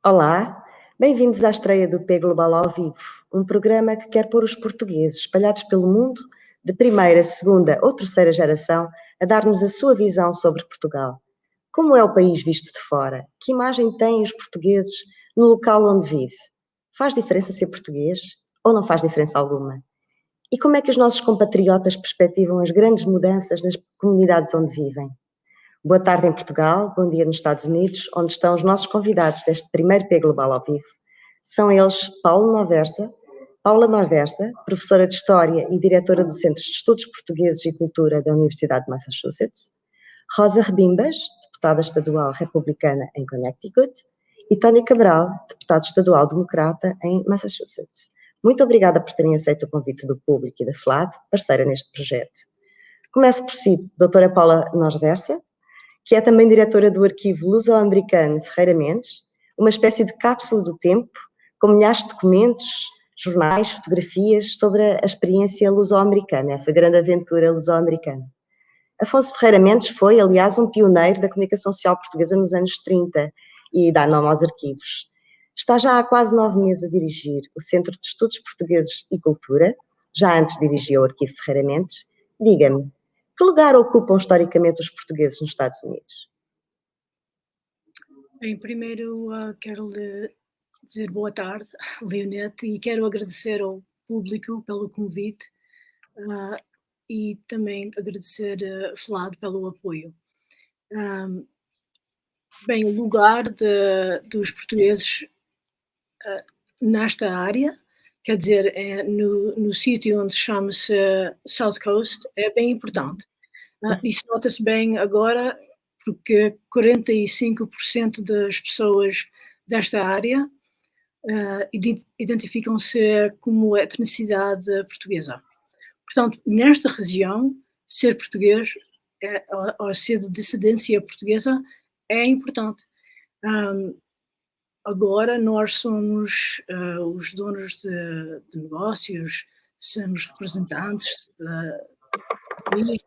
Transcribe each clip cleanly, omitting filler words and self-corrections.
Olá, bem-vindos à estreia do P Global ao Vivo, um programa que quer pôr os portugueses espalhados pelo mundo, de primeira, segunda ou terceira geração, a dar-nos a sua visão sobre Portugal. Como é o país visto de fora? Que imagem têm os portugueses no local onde vive? Faz diferença ser português ou não faz diferença alguma? E como é que os nossos compatriotas perspectivam as grandes mudanças nas comunidades onde vivem? Boa tarde em Portugal, bom dia nos Estados Unidos, onde estão os nossos convidados deste primeiro P Global ao vivo. São eles Paula Norversa, professora de História e diretora do Centro de Estudos Portugueses e Cultura da Universidade de Massachusetts, Rosa Rebimbas, deputada estadual republicana em Connecticut, e Tony Cabral, deputado estadual democrata em Massachusetts. Muito obrigada por terem aceito o convite do público e da FLAD, parceira neste projeto. Começo por si, doutora Paula Norversa, que é também diretora do Arquivo Luso-Americano Ferreira Mendes, uma espécie de cápsula do tempo, com milhares de documentos, jornais, fotografias sobre a experiência luso-americana, essa grande aventura luso-americana. Afonso Ferreira Mendes foi, aliás, um pioneiro da comunicação social portuguesa nos anos 30 e dá nome aos arquivos. Está já há quase 9 meses a dirigir o Centro de Estudos Portugueses e Cultura, já antes dirigiu o Arquivo Ferreira Mendes. Diga-me, que lugar ocupam historicamente os portugueses nos Estados Unidos? Bem, primeiro quero lhe dizer boa tarde, Leonete, e quero agradecer ao público pelo convite e também agradecer a FLAD pelo apoio. Bem, o lugar dos portugueses nesta área, quer dizer, no sítio onde chama-se South Coast, é bem importante. Isso nota-se bem agora, porque 45% das pessoas desta área identificam-se como etnicidade portuguesa. Portanto, nesta região, ser português ou ser de descendência portuguesa é importante. Agora nós somos os donos de negócios, somos representantes do país.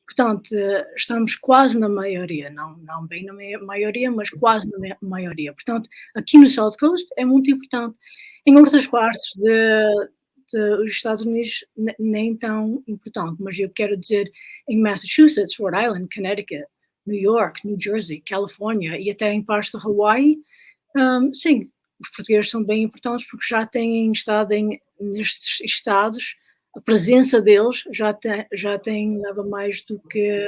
Portanto, estamos quase na maioria, não bem na maioria, mas quase na maioria. Portanto, aqui no South Coast é muito importante. Em outras partes dos Estados Unidos, nem tão importante, mas eu quero dizer em Massachusetts, Rhode Island, Connecticut, New York, New Jersey, Califórnia e até em partes de Hawaii, sim, os portugueses são bem importantes porque já têm estado nestes estados. A presença deles já tem leva mais do que,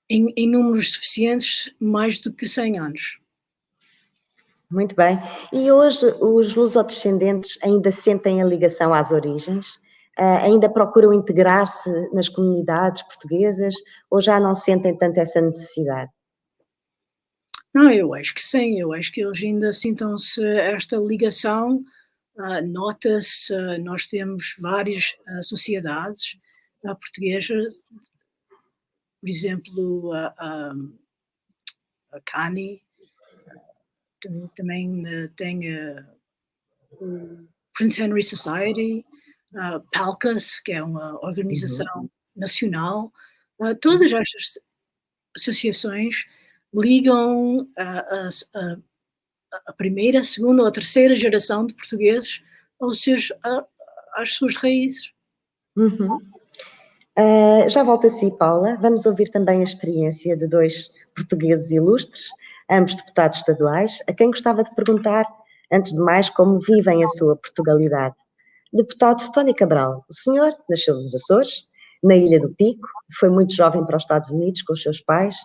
em números suficientes, mais do que 100 anos. Muito bem. E hoje os lusodescendentes ainda sentem a ligação às origens? Ainda procuram integrar-se nas comunidades portuguesas ou já não sentem tanto essa necessidade? Não, eu acho que sim, eu acho que eles ainda sintam-se esta ligação. Nota-se, nós temos várias sociedades portuguesas, por exemplo, a CANI, também tem o Prince Henry Society, PALCAS, que é uma organização nacional. Todas estas associações ligam a primeira, segunda ou a terceira geração de portugueses às suas raízes. Já volto a si, Paula. Vamos ouvir também a experiência de dois portugueses ilustres, ambos deputados estaduais, a quem gostava de perguntar, antes de mais, como vivem a sua Portugalidade. Deputado Tony Cabral, o senhor nasceu nos Açores, na Ilha do Pico, foi muito jovem para os Estados Unidos com os seus pais,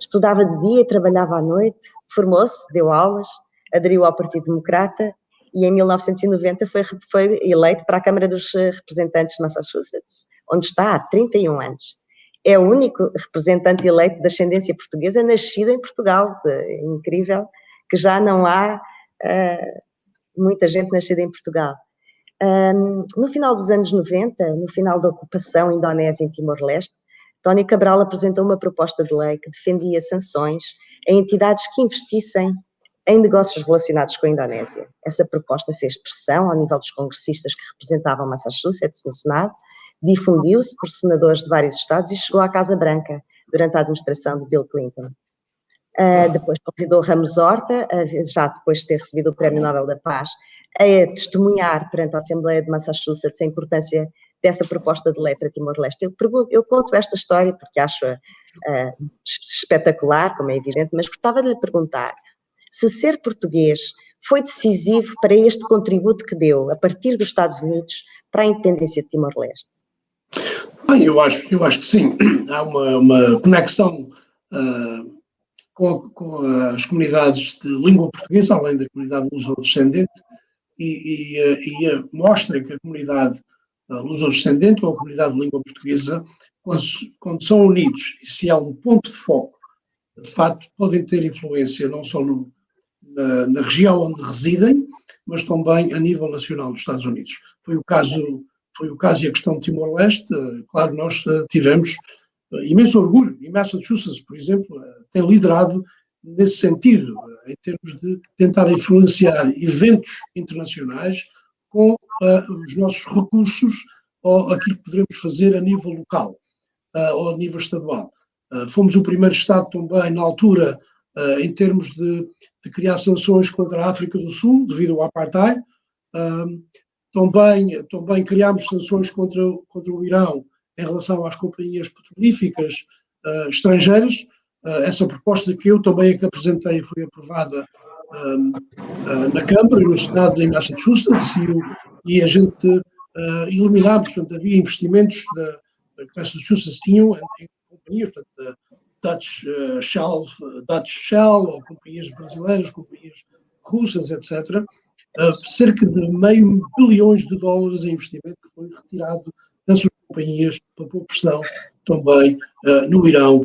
estudava de dia e trabalhava à noite, formou-se, deu aulas, aderiu ao Partido Democrata e em 1990 foi eleito para a Câmara dos Representantes de Massachusetts, onde está há 31 anos. É o único representante eleito de ascendência portuguesa nascido em Portugal. É incrível que já não há muita gente nascida em Portugal. No final dos anos 90, no final da ocupação indonésia em Timor-Leste, Tony Cabral apresentou uma proposta de lei que defendia sanções a entidades que investissem em negócios relacionados com a Indonésia. Essa proposta fez pressão ao nível dos congressistas que representavam Massachusetts no Senado, difundiu-se por senadores de vários estados e chegou à Casa Branca durante a administração de Bill Clinton. Depois convidou Ramos Horta, já depois de ter recebido o Prémio Nobel da Paz, a testemunhar perante a Assembleia de Massachusetts a importância dessa proposta de lei para Timor-Leste. Eu conto esta história porque acho espetacular, como é evidente, mas gostava de lhe perguntar se ser português foi decisivo para este contributo que deu, a partir dos Estados Unidos, para a independência de Timor-Leste. Bem, eu acho que sim. Há uma conexão com as comunidades de língua portuguesa, além da comunidade luso-descendente, e mostra que a comunidade luso-descendente ou a comunidade de língua portuguesa, quando são unidos e se há um ponto de foco, de facto podem ter influência não só na região onde residem, mas também a nível nacional dos Estados Unidos. Foi o caso e a questão de Timor-Leste. Claro, nós tivemos imenso orgulho, e Massachusetts, por exemplo, tem liderado nesse sentido, em termos de tentar influenciar eventos internacionais com os nossos recursos ou aquilo que poderemos fazer a nível local ou a nível estadual. Fomos o primeiro Estado também, na altura, em termos de criar sanções contra a África do Sul, devido ao apartheid. Também criámos sanções contra o Irão em relação às companhias petrolíferas estrangeiras. Essa proposta que eu também apresentei foi aprovada na Câmara e no Senado em Massachusetts e a gente eliminámos, portanto, havia investimentos que Massachusetts tinham em companhias, portanto, Dutch Shell, ou companhias brasileiras, companhias russas, etc., cerca de $500 milhões de investimento que foi retirado dessas companhias para pôr pressão também no Irão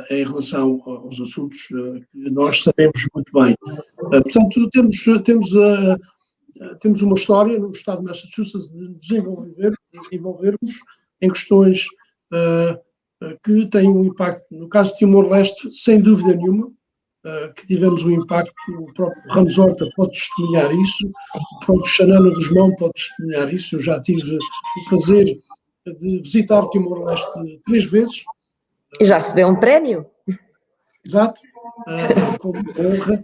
em relação aos assuntos que nós sabemos muito bem. Portanto, temos uma história no estado de Massachusetts de desenvolvermos em questões que têm um impacto. No caso de Timor-Leste, sem dúvida nenhuma, que tivemos um impacto. O próprio Ramos Horta pode testemunhar isso, o próprio Xanana Guzmão pode testemunhar isso. Eu já tive o prazer de visitar Timor-Leste 3 vezes. E já recebeu um prémio? Exato, com honra.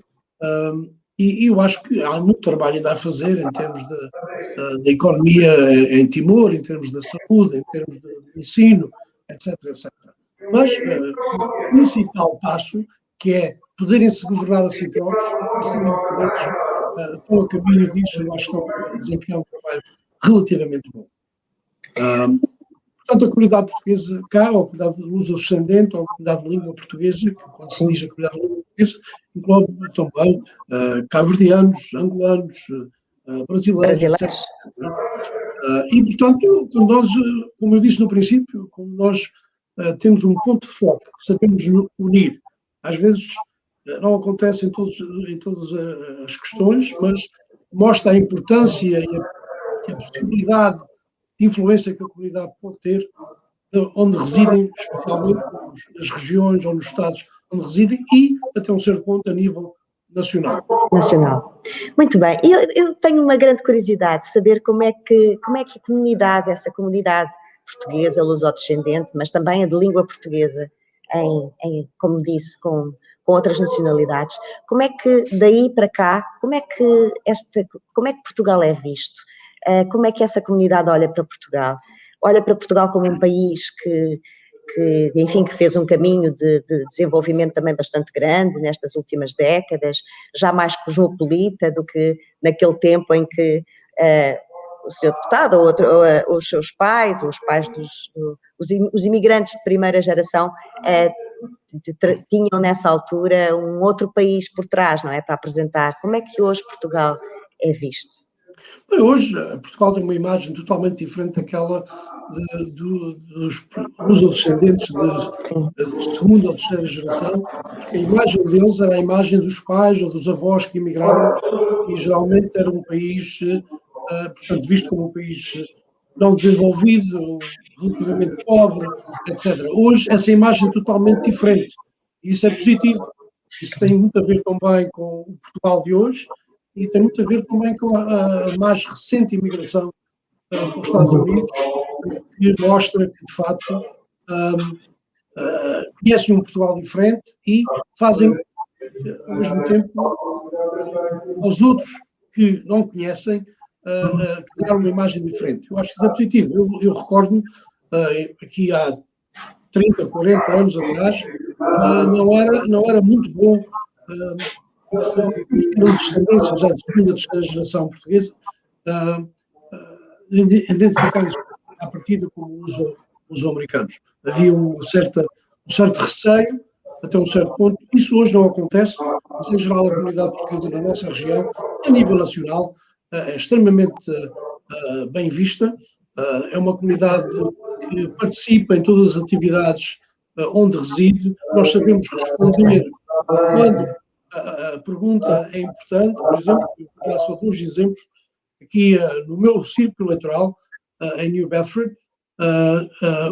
E eu acho que há muito trabalho ainda a fazer em termos da economia em Timor, em termos da saúde, em termos de ensino, etc, etc. Mas o principal passo, que é poderem-se governar a si próprios, serem independentes, estão a caminho disso, eu acho que estão a desempenhar um trabalho relativamente bom. Portanto, a comunidade portuguesa cá, ou a comunidade luso-descendente, ou a comunidade de língua portuguesa, que quando se diz a comunidade de língua portuguesa, inclui também cabo-verdianos, angolanos, brasileiros, etc. E, portanto, quando nós, como eu disse no princípio, quando nós temos um ponto de foco, sabemos unir, às vezes não acontece em todas as questões, mas mostra a importância e a possibilidade de influência que a comunidade pode ter onde residem, especialmente nas regiões ou nos estados onde residem e, até um certo ponto, a nível nacional. Muito bem. Eu tenho uma grande curiosidade de saber como é que a comunidade, essa comunidade portuguesa, luso-descendente, mas também a de língua portuguesa, como disse, com outras nacionalidades, como é que daí para cá, como é que Portugal é visto? Como é que essa comunidade olha para Portugal? Olha para Portugal como um país que fez um caminho de desenvolvimento também bastante grande nestas últimas décadas, já mais cosmopolita do que naquele tempo em que o seu deputado ou os seus pais, ou os pais os imigrantes de primeira geração tinham nessa altura um outro país por trás, não é? Para apresentar. Como é que hoje Portugal é visto? Bem, hoje Portugal tem uma imagem totalmente diferente daquela dos luso-descendentes de segunda ou terceira geração, porque a imagem deles era a imagem dos pais ou dos avós que emigraram e geralmente era um país, portanto, visto como um país não desenvolvido, relativamente pobre, etc. Hoje essa imagem é totalmente diferente e isso é positivo. Isso tem muito a ver também com o Portugal de hoje e tem muito a ver também com a mais recente imigração para os Estados Unidos, que mostra que, de facto, conhecem um Portugal diferente e fazem, ao mesmo tempo, aos outros que não conhecem, criar uma imagem diferente. Eu acho que isso é positivo. Eu recordo-me, aqui há 30, 40 anos atrás, não era muito bom, os que eram descendências já de segunda, terceira geração portuguesa, identificados à partida como luso-americanos. Havia um certo receio, até um certo ponto. Isso hoje não acontece, mas em geral a comunidade portuguesa na nossa região, a nível nacional, é extremamente bem vista. É uma comunidade que participa em todas as atividades onde reside. Nós sabemos responder quando a pergunta é importante. Por exemplo, eu vou dar só 2 exemplos. Aqui no meu círculo eleitoral, em New Bedford,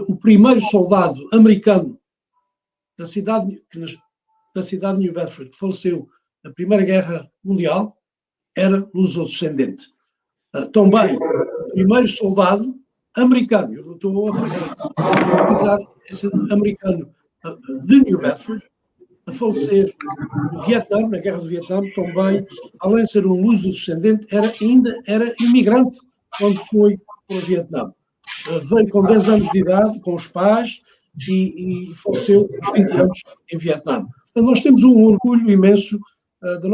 o primeiro soldado americano da cidade de New Bedford que faleceu na Primeira Guerra Mundial era luso-descendente. Também, o primeiro soldado americano, eu estou a utilizar esse americano de New Bedford, a falecer no Vietnã, na Guerra do Vietnã, também, além de ser um luso-descendente, era imigrante quando foi para o Vietnã. Veio com 10 anos de idade, com os pais, e faleceu aos 20 anos em Vietnã. Então, nós temos um orgulho imenso da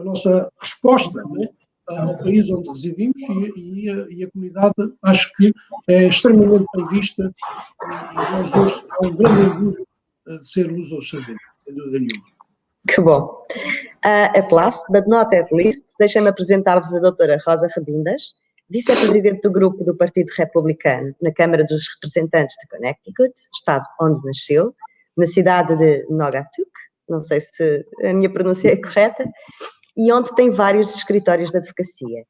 nossa resposta, né, ao país onde residimos, e a comunidade acho que é extremamente bem vista, e nós hoje há um grande orgulho de ser luso-descendente, sem dúvida nenhuma. Que bom. At last, but not at least, deixem-me apresentar-vos a doutora Rosa Rebimbas, vice-presidente do grupo do Partido Republicano na Câmara dos Representantes de Connecticut, estado onde nasceu, na cidade de Naugatuck, não sei se a minha pronúncia é correta, e onde tem vários escritórios de advocacia.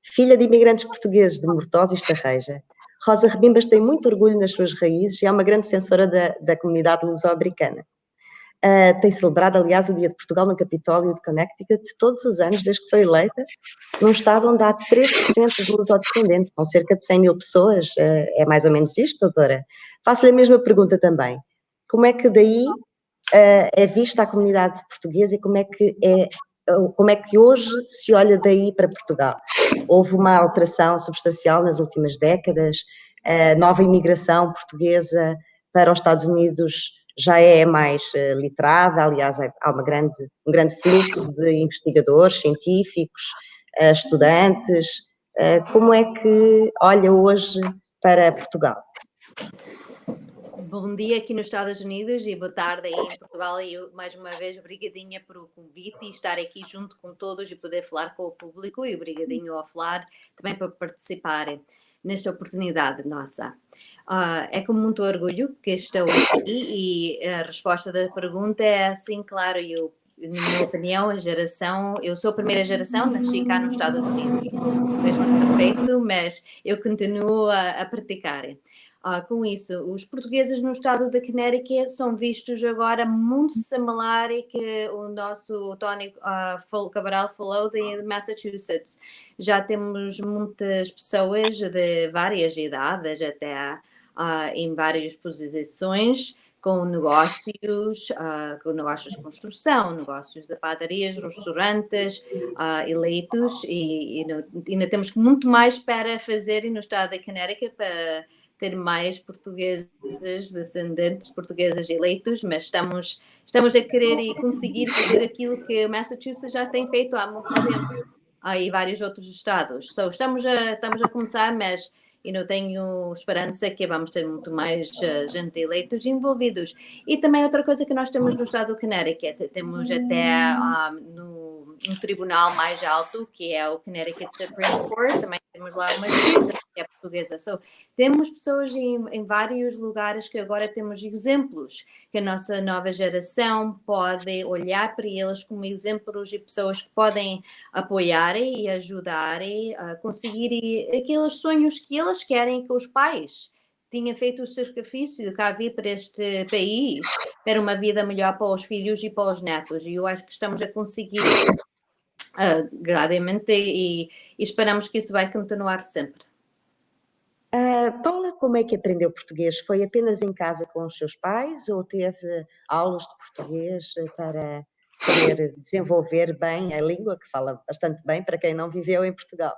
Filha de imigrantes portugueses de Mortosa e Estarreja, Rosa Rebimbas tem muito orgulho nas suas raízes e é uma grande defensora da comunidade luso-americana. Tem celebrado, aliás, o Dia de Portugal no Capitólio de Connecticut todos os anos, desde que foi eleita, num estado onde há 3% de luso-descendentes, com cerca de 100 mil pessoas. É mais ou menos isto, doutora? Faço-lhe a mesma pergunta também. Como é que daí é vista a comunidade portuguesa e como é que hoje se olha daí para Portugal? Houve uma alteração substancial nas últimas décadas, a nova imigração portuguesa para os Estados Unidos já é mais literada, aliás, há um grande fluxo de investigadores, científicos, estudantes. Como é que olha hoje para Portugal? Bom dia aqui nos Estados Unidos e boa tarde aí em Portugal, e eu, mais uma vez, obrigadinha pelo convite e estar aqui junto com todos e poder falar com o público, e obrigadinho ao falar também por participarem nesta oportunidade nossa. É com muito orgulho que estou aqui, e a resposta da pergunta é assim, claro, na minha opinião, eu sou a primeira geração, nasci cá nos Estados Unidos, o português não é perfeito, mas eu continuo a praticar. Com isso, os portugueses no estado de Connecticut são vistos agora muito similar ao que o nosso Tony Cabral falou de Massachusetts. Já temos muitas pessoas de várias idades, até em várias posições, com negócios de construção, negócios de padarias, restaurantes, eleitos, e ainda temos muito mais para fazer no estado de Connecticut para ter mais portugueses, descendentes portugueses eleitos, mas estamos a querer e conseguir fazer aquilo que Massachusetts já tem feito há muito tempo, e vários outros estados. Estamos a começar, mas eu tenho esperança que vamos ter muito mais gente eleitos envolvidos. E também outra coisa que nós temos no estado do Connecticut, temos até no tribunal mais alto, que é o Connecticut Supreme Court, também temos lá uma juíza que é portuguesa. Temos pessoas em vários lugares que agora temos exemplos, que a nossa nova geração pode olhar para eles como exemplos e pessoas que podem apoiar e ajudar a conseguir aqueles sonhos que eles querem, que os pais tinham feito o sacrifício de cá vir para este país, para uma vida melhor para os filhos e para os netos. E eu acho que estamos a conseguir gradualmente, e esperamos que isso vai continuar sempre. Paula, como é que aprendeu português? Foi apenas em casa com os seus pais ou teve aulas de português para poder desenvolver bem a língua, que fala bastante bem para quem não viveu em Portugal?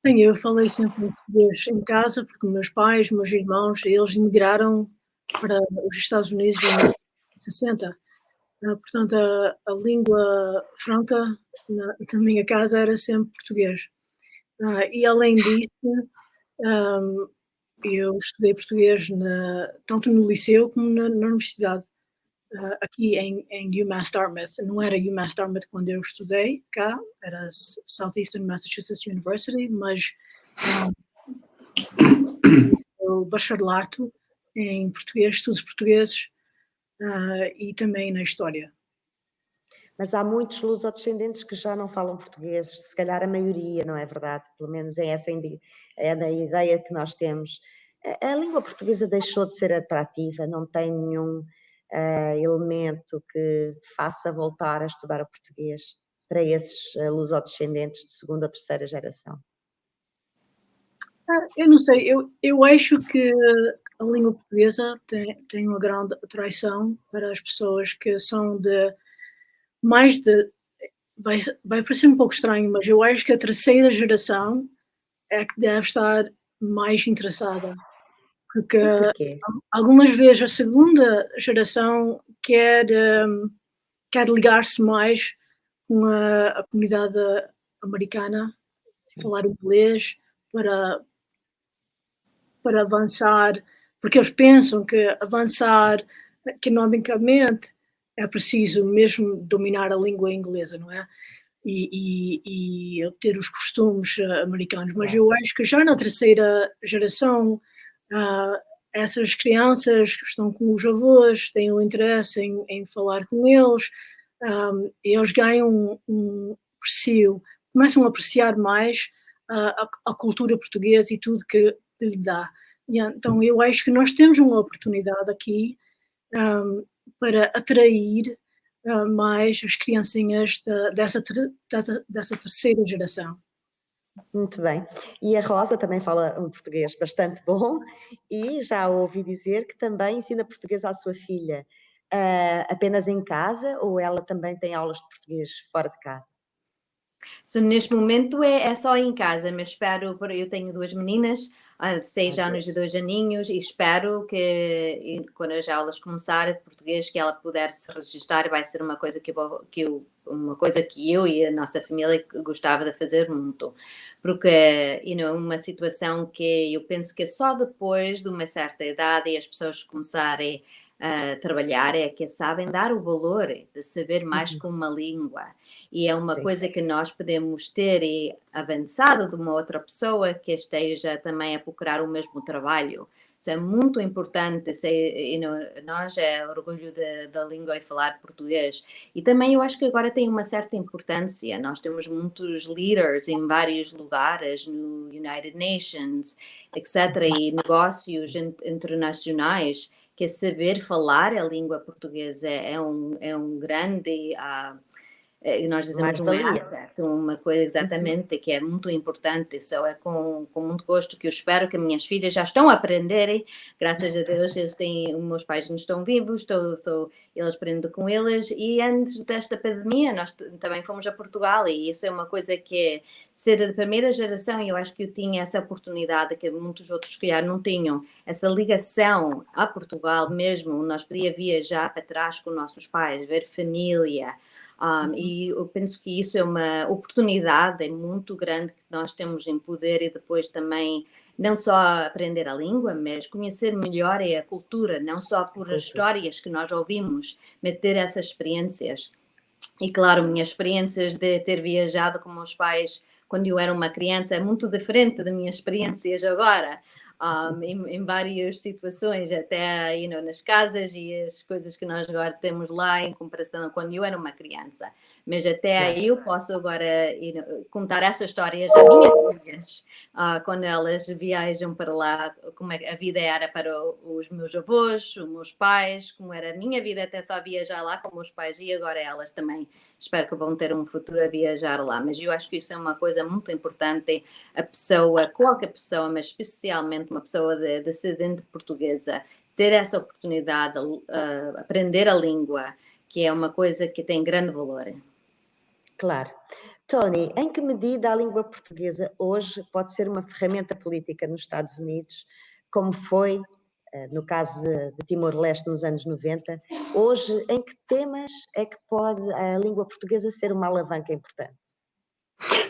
Bem, eu falei sempre em português em casa, porque meus pais, meus irmãos, eles emigraram para os Estados Unidos em 1960. Portanto, a língua franca na minha casa era sempre português. E além disso, eu estudei português tanto no liceu como na universidade, aqui em UMass Dartmouth. Não era UMass Dartmouth quando eu estudei cá, era Southeastern Massachusetts University, mas o bacharelato em português, estudos portugueses, e também na história. Mas há muitos lusodescendentes que já não falam português, se calhar a maioria, não é verdade? Pelo menos é essa é a ideia que nós temos. A língua portuguesa deixou de ser atrativa, não tem nenhum elemento que faça voltar a estudar o português para esses lusodescendentes de segunda ou terceira geração. Eu não sei, eu acho que a língua portuguesa tem uma grande atração para as pessoas que são vai parecer um pouco estranho, mas eu acho que a terceira geração é que deve estar mais interessada, porque Porquê? algumas vezes a segunda geração quer ligar-se mais com a comunidade americana, Sim. falar inglês para avançar, porque eles pensam que avançar economicamente é preciso mesmo dominar a língua inglesa, não é? E ter os costumes americanos. Mas eu acho que já na terceira geração, essas crianças que estão com os avós têm o interesse em falar com eles, eles ganham um aprecio, começam a apreciar mais a cultura portuguesa e tudo que lhe dá. E então eu acho que nós temos uma oportunidade aqui para atrair mais as criancinhas dessa terceira geração. Muito bem. E a Rosa também fala um português bastante bom e já ouvi dizer que também ensina português à sua filha, apenas em casa ou ela também tem aulas de português fora de casa? So, neste momento é só em casa, mas eu tenho duas meninas, de 6 anos e 2 aninhos, e espero que quando as aulas começarem de português, que ela puder se registrar, vai ser uma coisa uma coisa que eu e a nossa família gostava de fazer muito, porque uma situação que eu penso que é só depois de uma certa idade e as pessoas começarem a trabalhar é que sabem dar o valor de saber mais com uma língua. E é uma coisa que nós podemos ter avançado de uma outra pessoa que esteja também a procurar o mesmo trabalho. Isso é muito importante, nós é orgulho da língua e falar português. E também eu acho que agora tem uma certa importância, nós temos muitos leaders em vários lugares, no United Nations, etc., e negócios internacionais, que saber falar a língua portuguesa é um grande... nós dizemos um asset, uma coisa exatamente que é muito importante. Isso é com muito gosto que eu espero que minhas filhas já estão a aprenderem, graças a Deus os meus pais não estão vivos, eles aprendem com eles. E antes desta pandemia nós também fomos a Portugal e isso é uma coisa que é ser da primeira geração, e eu acho que eu tinha essa oportunidade que muitos outros que já não tinham, essa ligação a Portugal mesmo, nós podíamos viajar para trás com nossos pais, ver família. E eu penso que isso é uma oportunidade muito grande que nós temos em poder e depois também não só aprender a língua, mas conhecer melhor a cultura, não só por as histórias que nós ouvimos, mas ter essas experiências. E claro, minhas experiências de ter viajado com meus pais quando eu era uma criança é muito diferente das minhas experiências agora. Em várias situações, até nas casas e as coisas que nós agora temos lá em comparação a quando eu era uma criança. Mas até eu posso agora contar essas histórias às minhas filhas, quando elas viajam para lá, como a vida era para os meus avós, os meus pais, como era a minha vida até só viajar lá com os meus pais, e agora elas também espero que vão ter um futuro a viajar lá. Mas eu acho que isso é uma coisa muito importante, a pessoa, qualquer pessoa, mas especialmente uma pessoa de descendente portuguesa, ter essa oportunidade de aprender a língua, que é uma coisa que tem grande valor. Claro. Tony, em que medida a língua portuguesa hoje pode ser uma ferramenta política nos Estados Unidos, como foi no caso de Timor-Leste nos anos 90? Hoje, em que temas é que pode a língua portuguesa ser uma alavanca importante?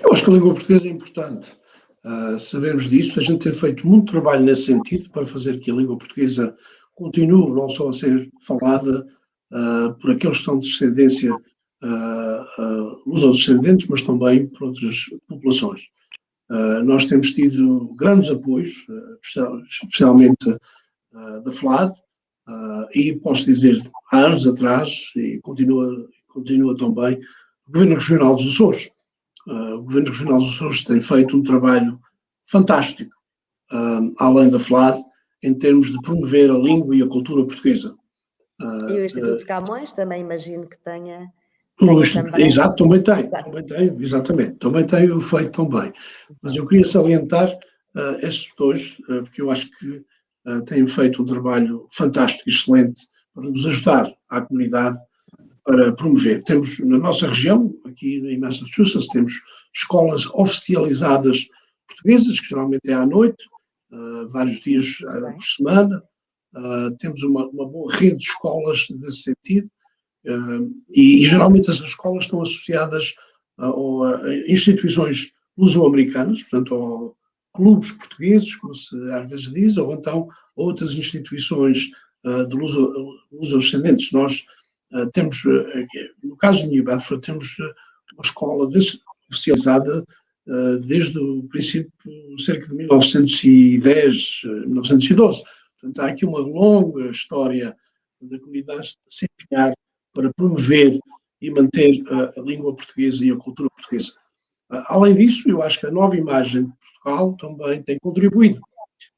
Eu acho que a língua portuguesa é importante. Sabemos disso, a gente tem feito muito trabalho nesse sentido para fazer que a língua portuguesa continue não só a ser falada por aqueles que são de descendência luso-descendentes, mas também por outras populações. Nós temos tido grandes apoios, especialmente da FLAD, e posso dizer, há anos atrás, e continua também, o Governo Regional dos Açores. O Governo Regional dos Açores tem feito um trabalho fantástico, além da FLAD, em termos de promover a língua e a cultura portuguesa. E o Instituto de Camões também imagino que tenha também. Exato, exatamente, também tem o feito também. Mas eu queria salientar estes dois, porque eu acho que têm feito um trabalho fantástico, excelente, para nos ajudar à comunidade para promover. Temos na nossa região, aqui em Massachusetts, temos escolas oficializadas portuguesas, que geralmente é à noite, vários dias por semana. Temos uma boa rede de escolas nesse sentido, e geralmente essas escolas estão associadas a instituições luso-americanas, portanto, a clubes portugueses, como se às vezes diz, ou então outras instituições de luso-descendentes. Nós temos, no caso de New Bedford, temos uma escola oficializada desde o princípio, cerca de 1910, 1912. Portanto, há aqui uma longa história da comunidade se empenhar para promover e manter a língua portuguesa e a cultura portuguesa. Além disso, eu acho que a nova imagem de Portugal também tem contribuído.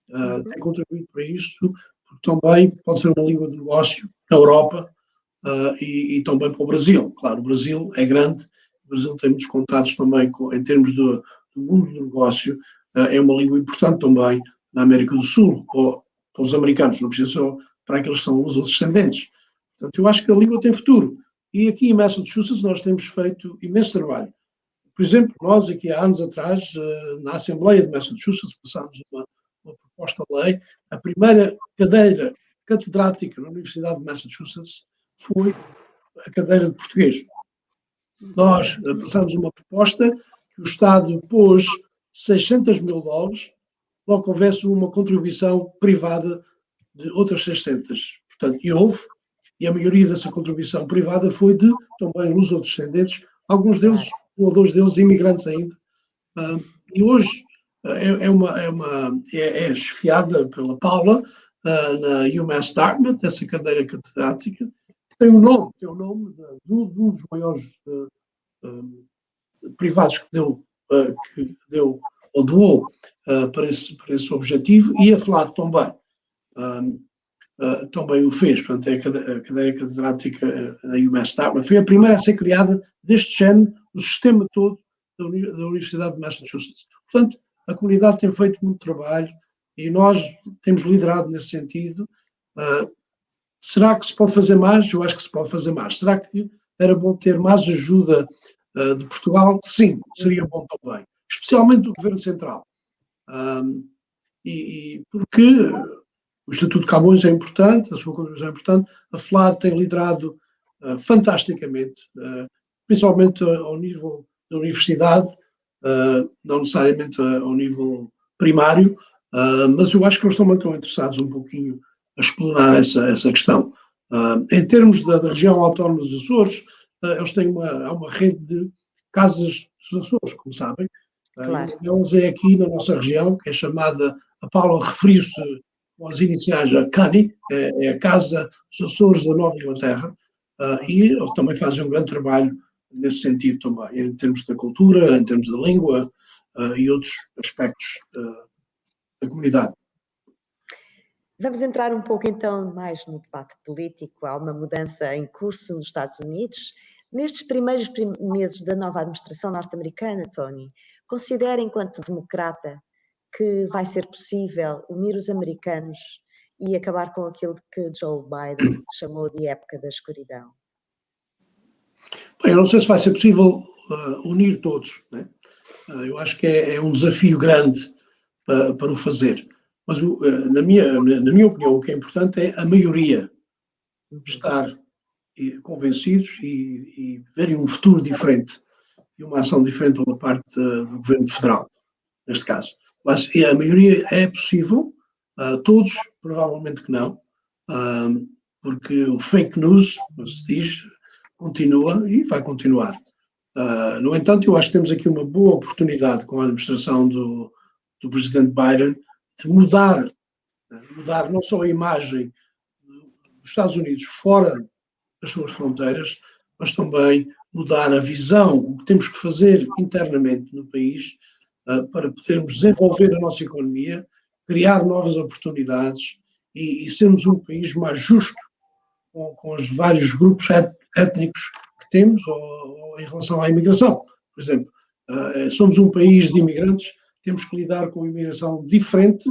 Tem contribuído para isso, porque também pode ser uma língua de negócio na Europa e também para o Brasil. Claro, o Brasil é grande, o Brasil tem muitos contatos também em termos do mundo do negócio, é uma língua importante também na América do Sul, para os americanos, não precisa só para aqueles que são os descendentes. Portanto, eu acho que a língua tem futuro. E aqui em Massachusetts nós temos feito imenso trabalho. Por exemplo, nós aqui há anos atrás, na Assembleia de Massachusetts, passámos uma proposta de lei. A primeira cadeira catedrática na Universidade de Massachusetts foi a cadeira de português. Nós passámos uma proposta que o Estado pôs $600 mil, logo que houvesse uma contribuição privada de outras 600. Portanto, e houve, e a maioria dessa contribuição privada foi de também luso-descendentes, alguns deles, um ou dois deles imigrantes ainda. E hoje é chefiada pela Paula na UMass Dartmouth, essa cadeira catedrática, tem o nome de um dos maiores privados que deu ou doou para esse objetivo, e a FLAD também. Também o fez, portanto, é a cadeira catedrática na UMass Dartmouth. Foi a primeira a ser criada deste género, no sistema todo da Universidade de Massachusetts. Portanto, a comunidade tem feito muito trabalho e nós temos liderado nesse sentido. Será que se pode fazer mais? Eu acho que se pode fazer mais. Será que era bom ter mais ajuda de Portugal? Sim, seria bom também. Especialmente do Governo Central. Porque o Instituto de Camões é importante, a sua contribuição é importante, a FLAD tem liderado fantasticamente, principalmente ao nível da universidade, não necessariamente ao nível primário, mas eu acho que eles também estão interessados um pouquinho a explorar essa questão. Em termos da região autónoma dos Açores, eles têm uma rede de casas dos Açores, como sabem. Claro. Uma delas é aqui na nossa região, que é chamada, a Paula referiu-se com as iniciais a CANI, é a Casa dos Açores da Nova Inglaterra, e eles também fazem um grande trabalho nesse sentido também, em termos da cultura, em termos da língua e outros aspectos da comunidade. Vamos entrar um pouco então mais no debate político. Há uma mudança em curso nos Estados Unidos. Nestes primeiros meses da nova administração norte-americana, Tony, considera, enquanto democrata, que vai ser possível unir os americanos e acabar com aquilo que Joe Biden chamou de época da escuridão? Bem, eu não sei se vai ser possível unir todos, né? Eu acho que é um desafio grande para o fazer. Mas, na minha opinião, o que é importante é a maioria estar convencidos e verem um futuro diferente e uma ação diferente pela parte do Governo Federal, neste caso. Mas a maioria é possível, todos provavelmente que não, porque o fake news, como se diz, continua e vai continuar. No entanto, eu acho que temos aqui uma boa oportunidade com a administração do presidente Biden de mudar não só a imagem dos Estados Unidos fora das suas fronteiras, mas também mudar a visão, o que temos que fazer internamente no país para podermos desenvolver a nossa economia, criar novas oportunidades e sermos um país mais justo com os vários grupos étnicos que temos ou em relação à imigração. Por exemplo, somos um país de imigrantes, temos que lidar com uma imigração diferente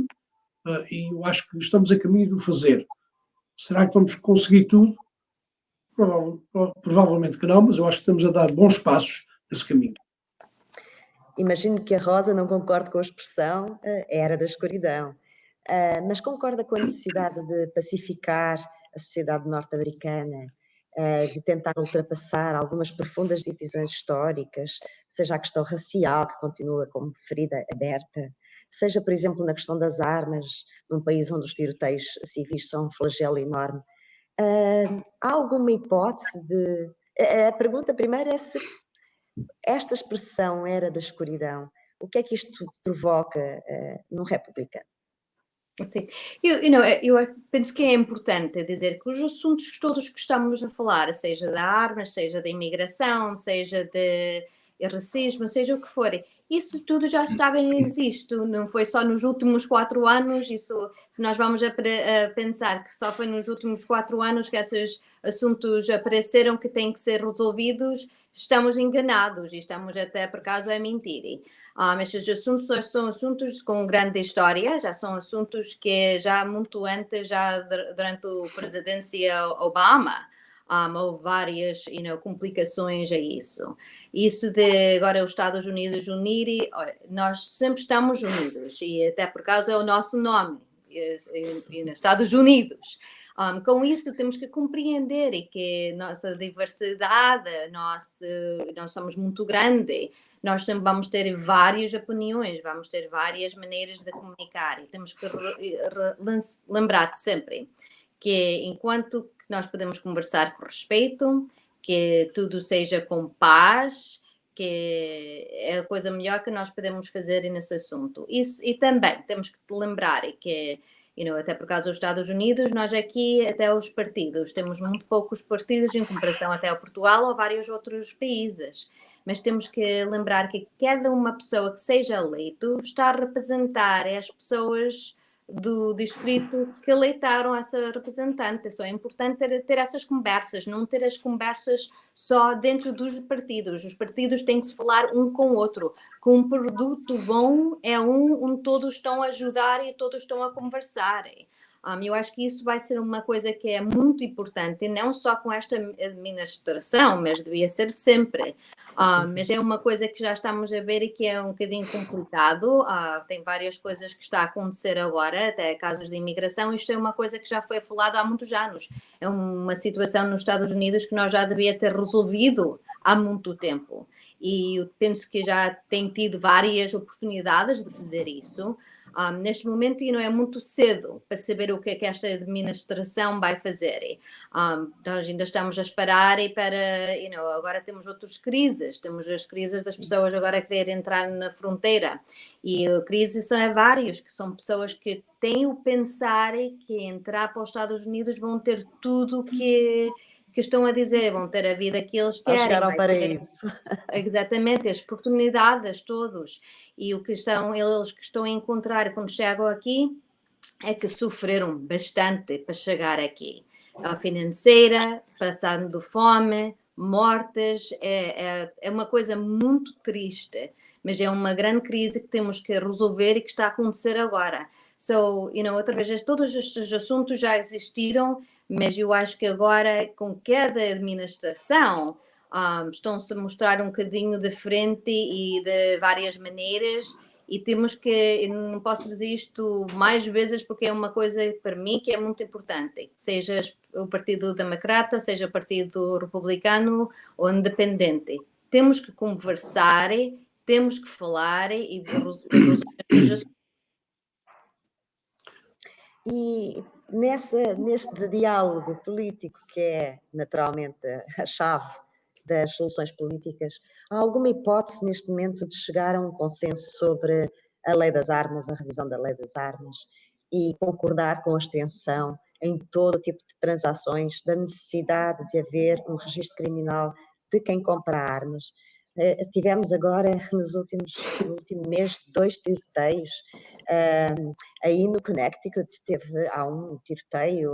e eu acho que estamos a caminho de o fazer. Será que vamos conseguir tudo? Provavelmente que não, mas eu acho que estamos a dar bons passos nesse caminho. Imagino que a Rosa não concorde com a expressão era da escuridão, mas concorda com a necessidade de pacificar a sociedade norte-americana, de tentar ultrapassar algumas profundas divisões históricas, seja a questão racial, que continua como ferida aberta, seja, por exemplo, na questão das armas, num país onde os tiroteios civis são um flagelo enorme. Há alguma hipótese de... A pergunta primeira é se esta expressão era da escuridão, o que é que isto provoca num republicano? Sim, eu penso que é importante dizer que os assuntos todos que estamos a falar, seja da armas, seja da imigração, seja de racismo, seja o que for, isso tudo já estava em existo, não foi só nos últimos 4 anos, isso, se nós vamos a pensar que só foi nos últimos 4 anos que esses assuntos apareceram que têm que ser resolvidos, estamos enganados e estamos até por acaso a mentir. Estes assuntos são assuntos com grande história, já são assuntos que já muito antes, já durante a presidência Obama, houve várias complicações a isso. Isso de agora os Estados Unidos unirem, nós sempre estamos unidos e até por causa é o nosso nome, e nos Estados Unidos. Com isso temos que compreender que nossa diversidade, nós somos muito grande, nós sempre vamos ter várias opiniões, vamos ter várias maneiras de comunicar e temos que lembrar sempre que enquanto nós podemos conversar com respeito, que tudo seja com paz, que é a coisa melhor que nós podemos fazer nesse assunto. Isso, e também temos que lembrar que até por causa dos Estados Unidos, nós aqui, até os partidos, temos muito poucos partidos em comparação até ao Portugal ou vários outros países. Mas temos que lembrar que cada uma pessoa que seja eleito está a representar as pessoas do distrito que eleitaram essa representante. Só é importante ter essas conversas, não ter as conversas só dentro dos partidos. Os partidos têm que se falar um com o outro. Com um produto bom é onde todos estão a ajudar e todos estão a conversar. Eu acho que isso vai ser uma coisa que é muito importante, não só com esta administração, mas devia ser sempre. Mas é uma coisa que já estamos a ver e que é um bocadinho complicado. Tem várias coisas que está a acontecer agora, até casos de imigração. Isto é uma coisa que já foi falado há muitos anos. É uma situação nos Estados Unidos que nós já devia ter resolvido há muito tempo. E eu penso que já tem tido várias oportunidades de fazer isso. Neste momento não é muito cedo para saber o que é que esta administração vai fazer. Nós ainda estamos a esperar e agora temos outras crises. Temos as crises das pessoas agora a querer entrar na fronteira. E crises são várias, que são pessoas que têm o pensar que entrar para os Estados Unidos vão ter tudo que estão a dizer, vão ter a vida que eles querem. Chegar ao paraíso. Exatamente, as oportunidades todos. E o que eles que estão a encontrar quando chegam aqui é que sofreram bastante para chegar aqui. A financeira, passando fome, mortes, é uma coisa muito triste, mas é uma grande crise que temos que resolver e que está a acontecer agora. So, outra vez, todos estes assuntos já existiram, mas eu acho que agora, com cada administração, estão-se a mostrar um bocadinho diferente e de várias maneiras, e temos que, eu não posso dizer isto mais vezes porque é uma coisa para mim que é muito importante, seja o Partido Democrata, seja o Partido Republicano ou Independente. Temos que conversar, temos que falar e resolver os assuntos. E neste diálogo político, que é naturalmente a chave das soluções políticas, há alguma hipótese neste momento de chegar a um consenso sobre a lei das armas, a revisão da lei das armas, e concordar com a extensão em todo tipo de transações da necessidade de haver um registro criminal de quem compra armas? Tivemos agora, no último mês, 2 tiroteios. Aí no Connecticut há um tiroteio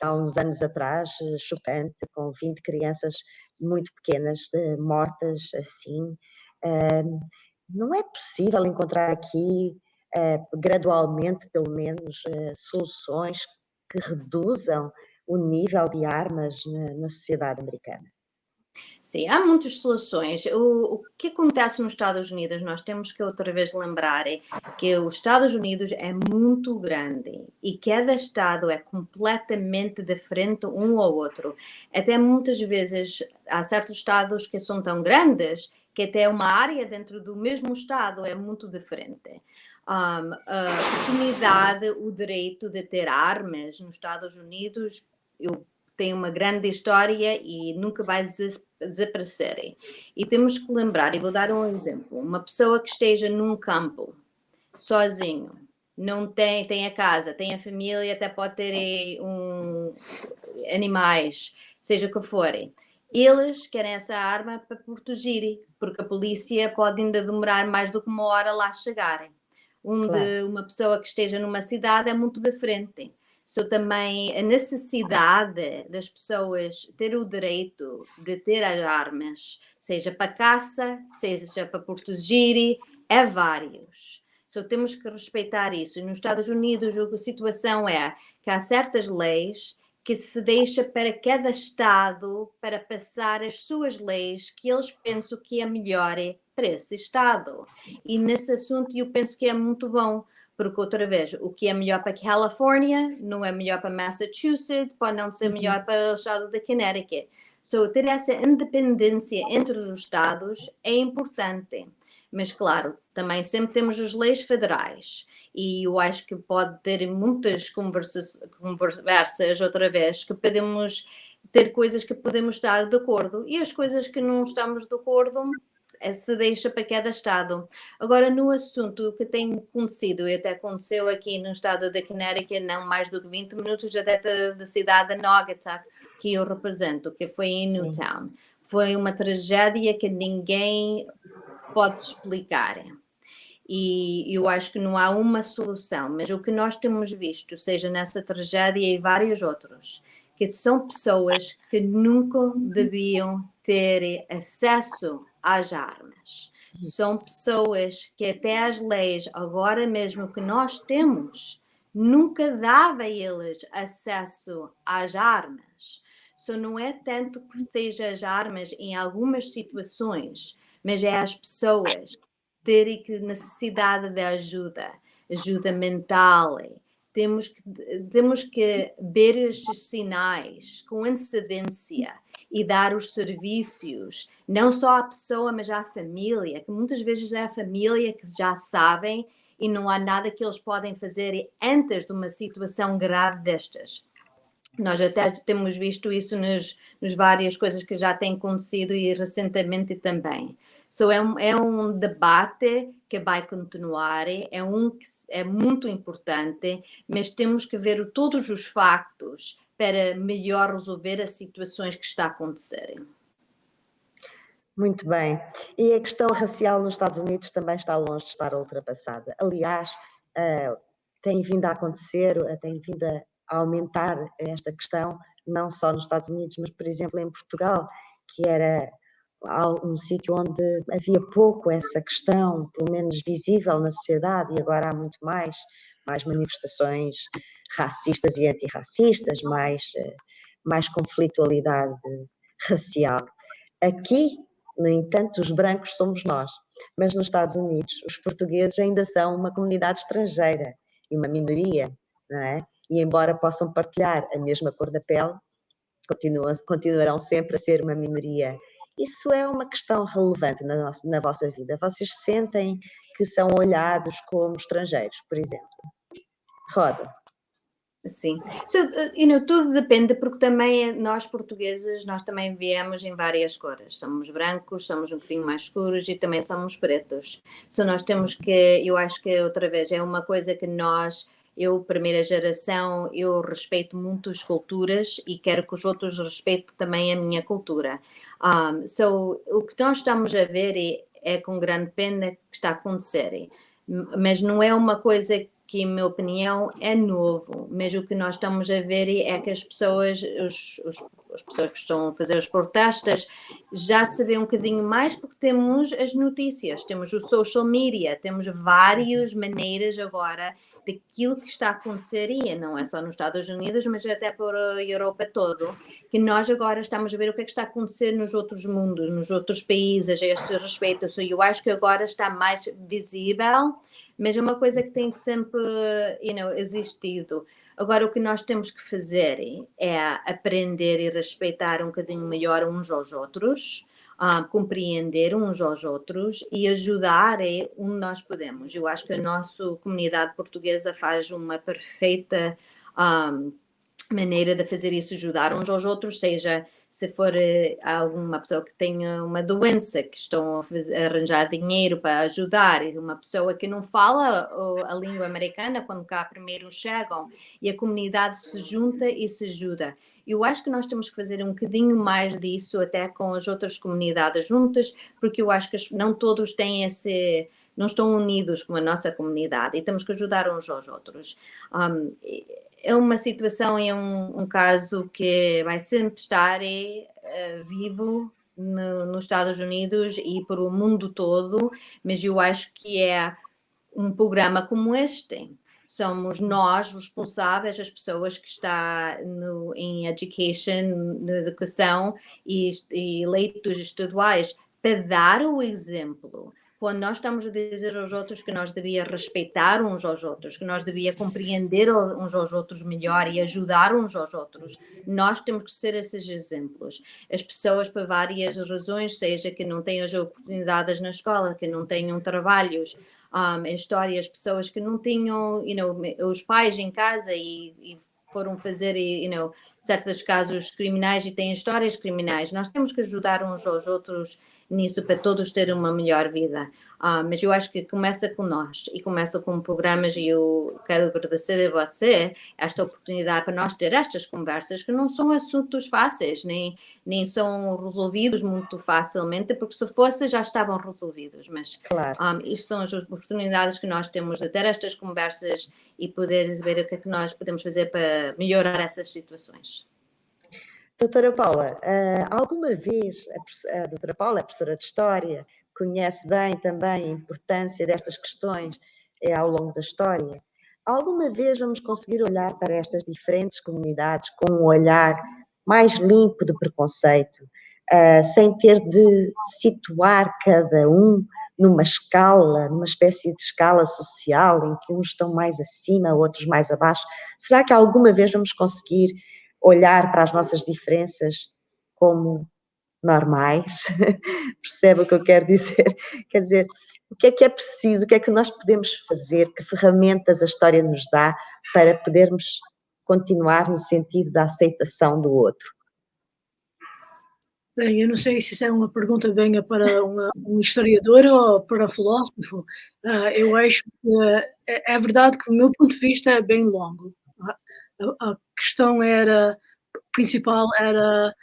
há uns anos atrás, chocante, com 20 crianças muito pequenas mortas assim. Não é possível encontrar aqui, gradualmente, pelo menos, soluções que reduzam o nível de armas na sociedade americana? Sim, há muitas soluções. O que acontece nos Estados Unidos, nós temos que outra vez lembrar que os Estados Unidos é muito grande e cada estado é completamente diferente um ao outro. Até muitas vezes há certos estados que são tão grandes que até uma área dentro do mesmo estado é muito diferente. A oportunidade, o direito de ter armas nos Estados Unidos, tem uma grande história e nunca vai desaparecer. E temos que lembrar, e vou dar um exemplo, uma pessoa que esteja num campo, sozinho, não tem a casa, tem a família, até pode ter animais, seja o que for. Eles querem essa arma para proteger, porque a polícia pode ainda demorar mais do que uma hora lá chegarem. Claro. Uma pessoa que esteja numa cidade é muito diferente. Também a necessidade das pessoas ter o direito de ter as armas, seja para caça, seja para proteger, é vários. Temos que respeitar isso. E nos Estados Unidos a situação é que há certas leis que se deixa para cada estado para passar as suas leis que eles pensam que é melhor para esse estado. E nesse assunto eu penso que é muito bom, porque outra vez, o que é melhor para a Califórnia não é melhor para Massachusetts, pode não ser melhor para o estado de Connecticut. Ter essa independência entre os estados é importante. Mas, claro, também sempre temos as leis federais e eu acho que pode ter muitas conversas outra vez, que podemos ter coisas que podemos estar de acordo e as coisas que não estamos de acordo se deixa para cada estado. Agora, no assunto que tem acontecido, e até aconteceu aqui no estado de Connecticut, não mais do que 20 minutos até da cidade de Naugatuck, que eu represento, que foi em Newtown. Foi uma tragédia que ninguém pode explicar. E eu acho que não há uma solução, mas o que nós temos visto, seja nessa tragédia e vários outros, que são pessoas que nunca deviam ter acesso às armas. São pessoas que até as leis, agora mesmo que nós temos, nunca dava a eles acesso às armas. Não é tanto que seja as armas em algumas situações, mas é as pessoas terem necessidade de ajuda mental. Temos que ver estes sinais com antecedência e dar os serviços, não só à pessoa, mas à família, que muitas vezes é a família que já sabem e não há nada que eles podem fazer antes de uma situação grave destas. Nós até temos visto isso nas várias coisas que já têm acontecido e recentemente também. É um debate que vai continuar, que é muito importante, mas temos que ver todos os factos para melhor resolver as situações que está a acontecer. Muito bem. E a questão racial nos Estados Unidos também está longe de estar ultrapassada. Aliás, tem vindo a acontecer, tem vindo a aumentar esta questão, não só nos Estados Unidos, mas, por exemplo, em Portugal. que era um sítio onde havia pouco essa questão, pelo menos visível na sociedade, e agora há muito mais manifestações racistas e antirracistas, mais conflitualidade racial. Aqui, no entanto, os brancos somos nós, mas nos Estados Unidos os portugueses ainda são uma comunidade estrangeira e uma minoria, não é? E embora possam partilhar a mesma cor da pele, continuarão sempre a ser uma minoria. Isso é uma questão relevante na vossa vida? Vocês sentem que são olhados como estrangeiros, por exemplo? Rosa. Sim, tudo depende, porque também nós portugueses, nós também viemos em várias cores, somos brancos, somos um bocadinho mais escuros e também somos pretos, nós temos que, eu acho que outra vez, é uma coisa que eu, primeira geração, eu respeito muito as culturas e quero que os outros respeitem também a minha cultura. O que nós estamos a ver é com grande pena que está a acontecer, mas não é uma coisa que, em minha opinião, é novo, mas o que nós estamos a ver é que as pessoas, as pessoas que estão a fazer os protestos já sabem um bocadinho mais, porque temos as notícias, temos o social media, temos várias maneiras agora daquilo que está a acontecer, e não é só nos Estados Unidos, mas até por a Europa todo, que nós agora estamos a ver o que é que está a acontecer nos outros mundos, nos outros países, a este respeito. Eu acho que agora está mais visível, mas é uma coisa que tem sempre, existido. Agora, o que nós temos que fazer é aprender e respeitar um bocadinho melhor uns aos outros, compreender uns aos outros e ajudar onde nós podemos. Eu acho que a nossa comunidade portuguesa faz uma perfeita maneira de fazer isso, ajudar uns aos outros, seja se for alguma pessoa que tenha uma doença, que estão a arranjar dinheiro para ajudar, e uma pessoa que não fala a língua americana, quando cá primeiro chegam, e a comunidade se junta e se ajuda. Eu acho que nós temos que fazer um bocadinho mais disso, até com as outras comunidades juntas, porque eu acho que não todos têm não estão unidos com a nossa comunidade, e temos que ajudar uns aos outros. É uma situação, é um caso que vai sempre estar vivo nos Estados Unidos e para o mundo todo, mas eu acho que é um programa como este. Somos nós responsáveis, as pessoas que estão em education, na educação e eleitos estaduais, para dar o exemplo. Quando nós estamos a dizer aos outros que nós devíamos respeitar uns aos outros, que nós devíamos compreender uns aos outros melhor e ajudar uns aos outros, nós temos que ser esses exemplos. As pessoas, por várias razões, seja que não tenham as oportunidades na escola, que não tenham trabalhos, histórias, pessoas que não tinham, os pais em casa e foram fazer, certos casos criminais e têm histórias criminais. Nós temos que ajudar uns aos outros nisso para todos terem uma melhor vida. Mas eu acho que começa com nós e começa com programas, e eu quero agradecer a você esta oportunidade para nós ter estas conversas, que não são assuntos fáceis, nem são resolvidos muito facilmente, porque se fosse já estavam resolvidos, mas claro. Isto são as oportunidades que nós temos de ter estas conversas e poder ver o que é que nós podemos fazer para melhorar essas situações. Doutora Paula, alguma vez a doutora Paula é professora de História, conhece bem também a importância destas questões ao longo da história. Alguma vez vamos conseguir olhar para estas diferentes comunidades com um olhar mais limpo de preconceito, sem ter de situar cada um numa escala, numa espécie de escala social, em que uns estão mais acima, outros mais abaixo? Será que alguma vez vamos conseguir olhar para as nossas diferenças como normais? Percebe o que eu quero dizer? Quer dizer, o que é preciso, o que é que nós podemos fazer, que ferramentas a história nos dá para podermos continuar no sentido da aceitação do outro? Bem, eu não sei se isso é uma pergunta venha para um historiador ou para filósofo. Eu acho que é verdade que, do meu ponto de vista, é bem longo. A questão principal era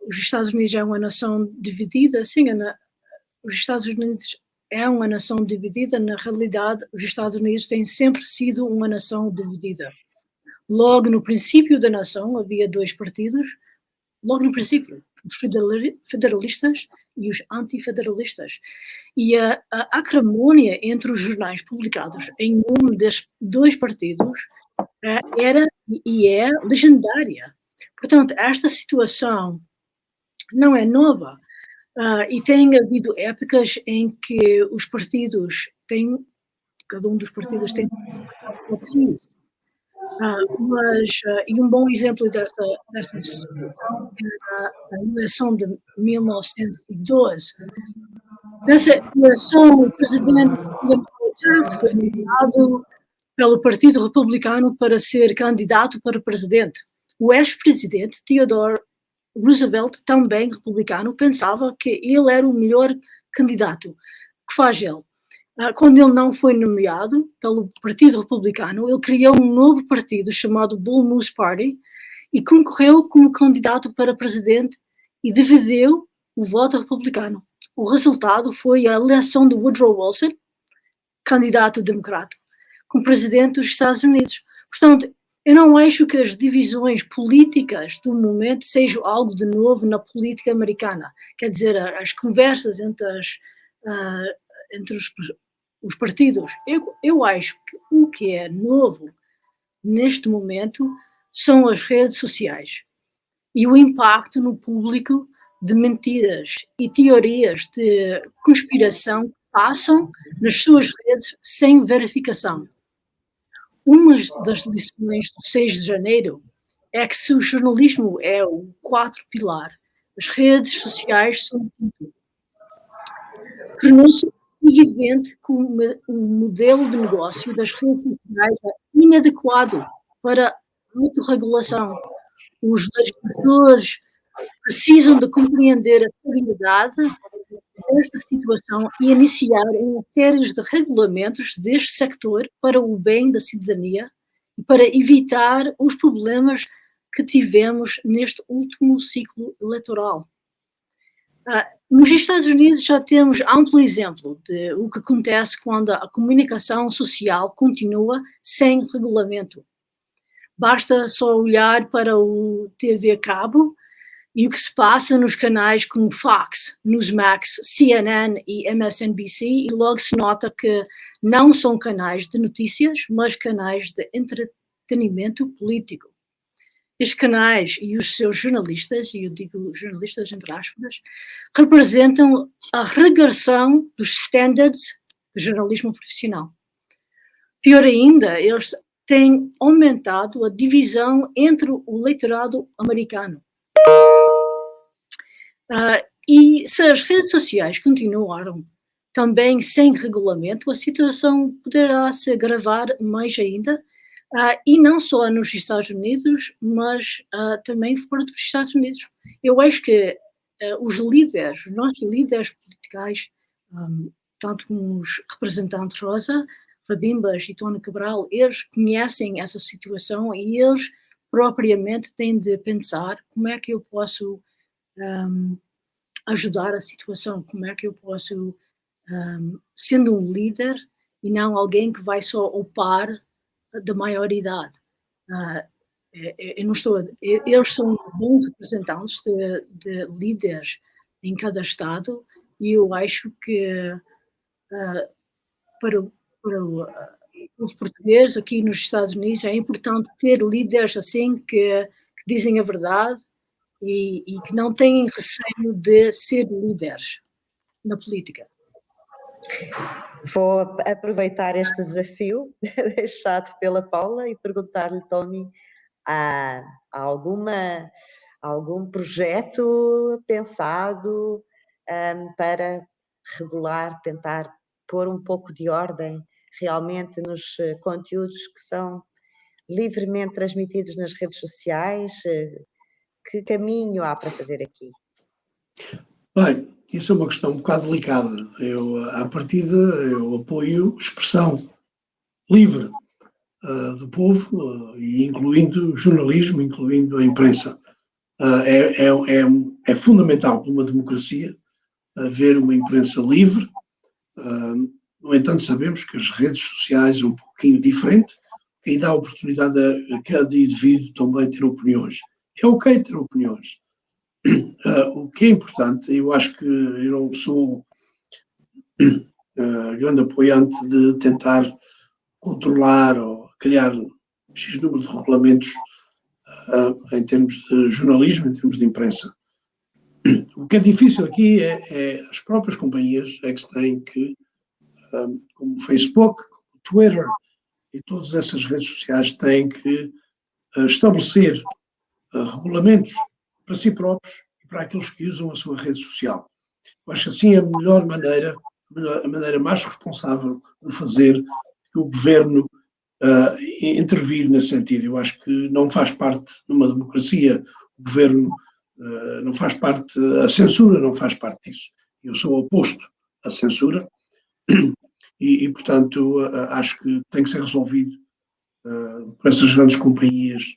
os Estados Unidos é uma nação dividida. Sim, os Estados Unidos é uma nação dividida. Na realidade, os Estados Unidos têm sempre sido uma nação dividida. Logo no princípio da nação havia dois partidos, logo no princípio, os federalistas e os antifederalistas. E a acrimónia entre os jornais publicados em nome destes dois partidos era e é legendária. Portanto, esta situação não é nova. E tem havido épocas em que os partidos têm, cada um dos partidos tem uma crise. E um bom exemplo dessa situação era a eleição de 1912. Nessa eleição, o presidente Taft foi nomeado pelo Partido Republicano para ser candidato para presidente. O ex-presidente Theodore Roosevelt, também republicano, pensava que ele era o melhor candidato. O que faz ele? Quando ele não foi nomeado pelo Partido Republicano, ele criou um novo partido chamado Bull Moose Party e concorreu como candidato para presidente e dividiu o voto republicano. O resultado foi a eleição de Woodrow Wilson, candidato democrata, como presidente dos Estados Unidos. Portanto, eu não acho que as divisões políticas do momento sejam algo de novo na política americana. Quer dizer, as conversas entre os partidos. Eu acho que o que é novo neste momento são as redes sociais e o impacto no público de mentiras e teorias de conspiração que passam nas suas redes sem verificação. Uma das lições do 6 de janeiro é que se o jornalismo é o quarto pilar, as redes sociais são tudo. Tornou-se evidente que o modelo de negócio das redes sociais é inadequado para a autorregulação. Os legisladores precisam de compreender a seriedade desta situação e iniciar uma série de regulamentos deste sector para o bem da cidadania e para evitar os problemas que tivemos neste último ciclo eleitoral. Nos Estados Unidos já temos amplo exemplo de o que acontece quando a comunicação social continua sem regulamento. Basta só olhar para o TV cabo e o que se passa nos canais como Fox, Newsmax, CNN e MSNBC, e logo se nota que não são canais de notícias, mas canais de entretenimento político. Estes canais e os seus jornalistas, e eu digo jornalistas entre aspas, representam a regressão dos standards do jornalismo profissional. Pior ainda, eles têm aumentado a divisão entre o eleitorado americano. E se as redes sociais continuaram também sem regulamento, a situação poderá se agravar mais ainda, e não só nos Estados Unidos, mas também fora dos Estados Unidos. Eu acho que os nossos líderes politicais, tanto como os representantes Rosa Rabimbas e Tony Cabral, eles conhecem essa situação e eles propriamente têm de pensar como é que eu posso ajudar a situação, como é que eu posso, sendo um líder e não alguém que vai só opar da maioridade. Eu não estou, eles são bons representantes de líderes em cada estado e eu acho que para o povo português aqui nos Estados Unidos é importante ter líderes assim que dizem a verdade e que não têm receio de ser líderes na política. Vou aproveitar este desafio deixado pela Paula e perguntar-lhe, Tony, há algum projeto pensado para regular, tentar pôr um pouco de ordem realmente nos conteúdos que são livremente transmitidos nas redes sociais? Que caminho há para fazer aqui? Bem, isso é uma questão um bocado delicada. À partida, eu apoio expressão livre do povo, e incluindo o jornalismo, incluindo a imprensa. É fundamental para uma democracia haver uma imprensa livre. No entanto, sabemos que as redes sociais é um pouquinho diferente, que dá a oportunidade a cada indivíduo também ter opiniões. É ok ter opiniões, O que é importante, eu acho que eu não sou grande apoiante de tentar controlar ou criar X número de regulamentos em termos de jornalismo, em termos de imprensa. O que é difícil aqui é as próprias companhias é que se têm que, como o Facebook, o Twitter e todas essas redes sociais, têm que estabelecer regulamentos para si próprios e para aqueles que usam a sua rede social. Eu acho que assim é a melhor maneira, a maneira mais responsável de fazer que o governo intervir nesse sentido. Eu acho que não faz parte numa democracia, o governo não faz parte, a censura não faz parte disso. Eu sou oposto à censura e portanto, acho que tem que ser resolvido por essas grandes companhias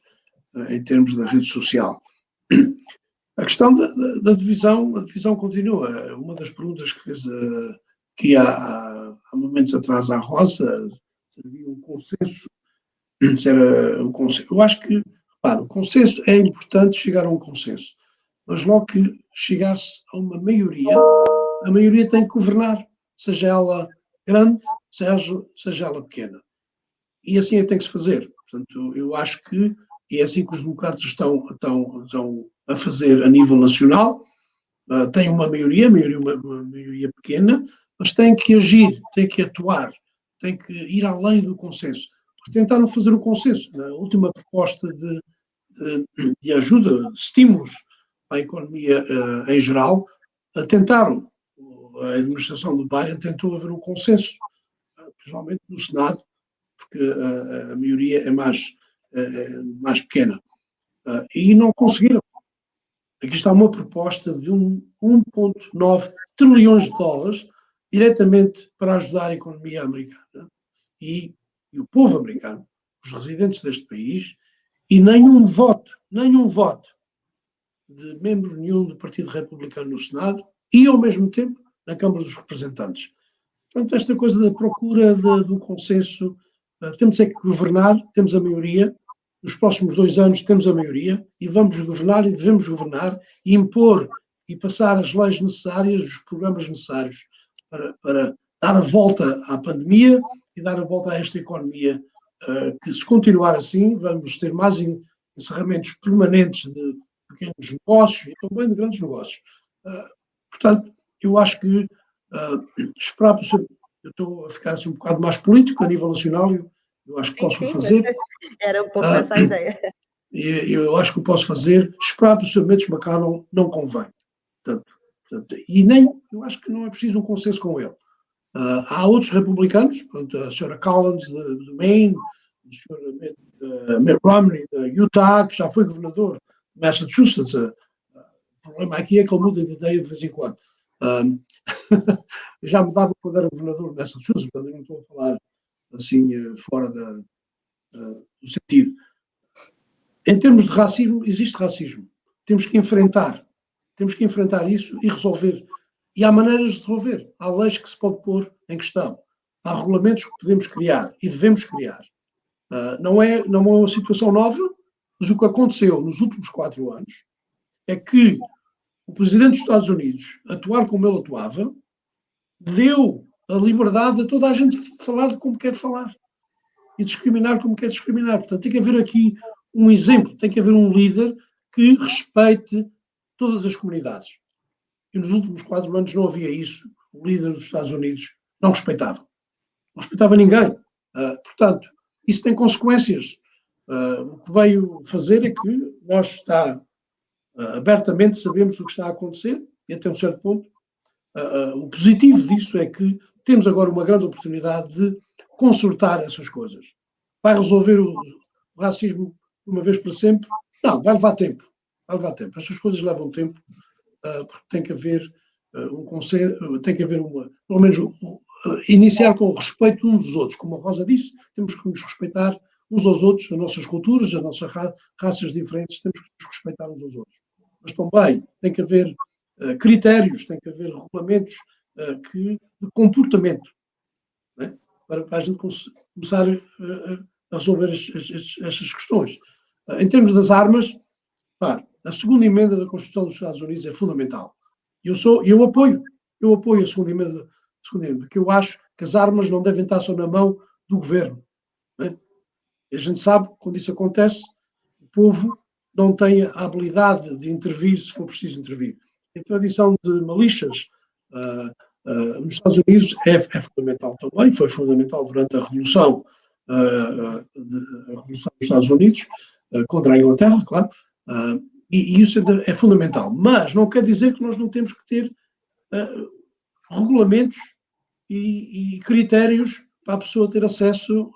em termos da rede social. A questão da divisão, a divisão continua. Uma das perguntas que fez aqui há momentos atrás à Rosa, se havia um consenso, se era um consenso. Eu acho que, repara, o consenso é importante chegar a um consenso, mas logo que chegar-se a uma maioria, a maioria tem que governar, seja ela grande, seja ela pequena. E assim é que tem que se fazer. Portanto, eu acho que é assim que os democratas estão a fazer a nível nacional. Têm uma maioria pequena, mas têm que agir, têm que atuar, têm que ir além do consenso. Porque tentaram fazer o consenso. Na última proposta de ajuda, de estímulos à economia em geral, tentaram. A administração do Biden tentou haver um consenso, principalmente no Senado, porque a maioria é mais pequena. E não conseguiram. Aqui está uma proposta de 1,9 trilhões de dólares diretamente para ajudar a economia americana e o povo americano, os residentes deste país, e nenhum voto de membro nenhum do Partido Republicano no Senado e, ao mesmo tempo, na Câmara dos Representantes. Portanto, esta coisa da procura do consenso, temos é que governar, temos a maioria, nos próximos 2 anos temos a maioria e vamos governar e devemos governar e impor e passar as leis necessárias, os programas necessários para dar a volta à pandemia e dar a volta a esta economia, que se continuar assim vamos ter mais encerramentos permanentes de pequenos negócios e também de grandes negócios. Portanto, eu acho que esperar para ser, eu estou a ficar assim um bocado mais político a nível nacional, eu acho que posso fazer. Era um pouco essa a ideia. Eu acho que o posso fazer. Esperar para o Sr. Mitch McConnell não convém. Portanto, e nem, eu acho que não é preciso um consenso com ele. Há outros republicanos, portanto, a Sra. Collins do Maine, o Sr. Mitt Romney de Utah, que já foi governador de Massachusetts. O problema aqui é que ele muda de ideia de vez em quando. Já mudava quando era governador de Massachusetts, portanto, eu não estou a falar assim fora do sentido. Em termos de racismo, existe racismo. Temos que enfrentar isso e resolver. E há maneiras de resolver. Há leis que se pode pôr em questão. Há regulamentos que podemos criar e devemos criar. Não é uma situação nova, mas o que aconteceu nos últimos 4 anos é que o presidente dos Estados Unidos, atuar como ele atuava, deu a liberdade a toda a gente falar como quer falar e discriminar como quer discriminar. Portanto, tem que haver aqui um exemplo, tem que haver um líder que respeite todas as comunidades. E nos últimos 4 anos não havia isso. O líder dos Estados Unidos não respeitava. Não respeitava ninguém. Portanto, isso tem consequências. O que veio fazer é que nós abertamente sabemos o que está a acontecer e até um certo ponto. O positivo disso é que temos agora uma grande oportunidade de consertar essas coisas. Vai resolver o racismo de uma vez para sempre? Não, vai levar tempo. Estas coisas levam tempo, porque tem que haver um conselho, tem que haver pelo menos, iniciar com o respeito uns dos outros. Como a Rosa disse, temos que nos respeitar uns aos outros, as nossas culturas, as nossas raças diferentes, temos que nos respeitar uns aos outros. Mas também tem que haver critérios, tem que haver regulamentos de comportamento, né? para a gente começar a resolver estas questões. Em termos das armas, a segunda emenda da Constituição dos Estados Unidos é fundamental. Eu apoio a segunda emenda, porque eu acho que as armas não devem estar só na mão do governo. Não é? A gente sabe, quando isso acontece, o povo não tem a habilidade de intervir se for preciso intervir. A tradição de milícias nos Estados Unidos é fundamental também, foi fundamental durante a Revolução, a Revolução dos Estados Unidos, contra a Inglaterra, claro, e isso é fundamental. Mas não quer dizer que nós não temos que ter regulamentos e critérios para a pessoa ter acesso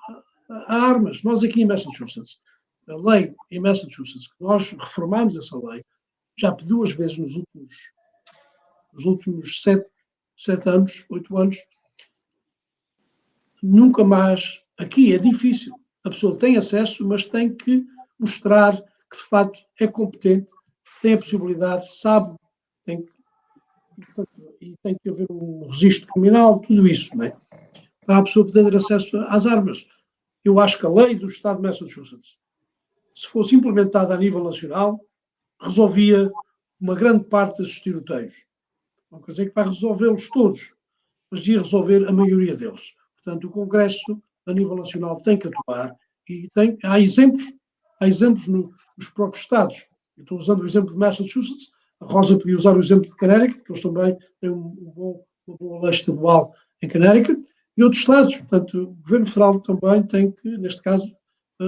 a armas. Nós aqui em Massachusetts, a lei em Massachusetts, nós reformámos essa lei já 2 vezes nos últimos 7 anos, 8 anos, nunca mais. Aqui é difícil. A pessoa tem acesso, mas tem que mostrar que de facto é competente, tem a possibilidade, sabe, e tem que haver um registro criminal, tudo isso, não é? Para a pessoa poder ter acesso às armas. Eu acho que a lei do Estado de Massachusetts, se fosse implementada a nível nacional, resolvia uma grande parte desses tiroteios. Não quer dizer que vai resolvê-los todos, mas ia resolver a maioria deles. Portanto, o Congresso, a nível nacional, tem que atuar e há exemplos nos próprios Estados. Eu estou usando o exemplo de Massachusetts, a Rosa podia usar o exemplo de Connecticut, que eles também têm uma boa lei estadual em Connecticut, e outros Estados. Portanto, o Governo Federal também tem que, neste caso,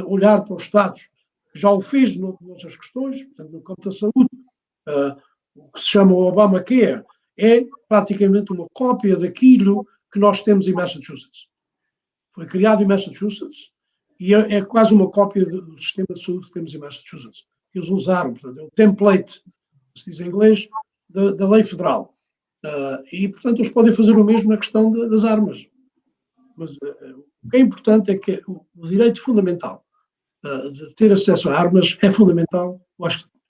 olhar para os Estados. Já o fez noutras questões, portanto, no campo da saúde, o que se chama o Obamacare é praticamente uma cópia daquilo que nós temos em Massachusetts. Foi criado em Massachusetts e é quase uma cópia do sistema de saúde que temos em Massachusetts. Eles usaram, portanto, é o template, se diz em inglês, da lei federal. E, portanto, eles podem fazer o mesmo na questão das armas. Mas o que é importante é que o direito fundamental de ter acesso a armas é fundamental.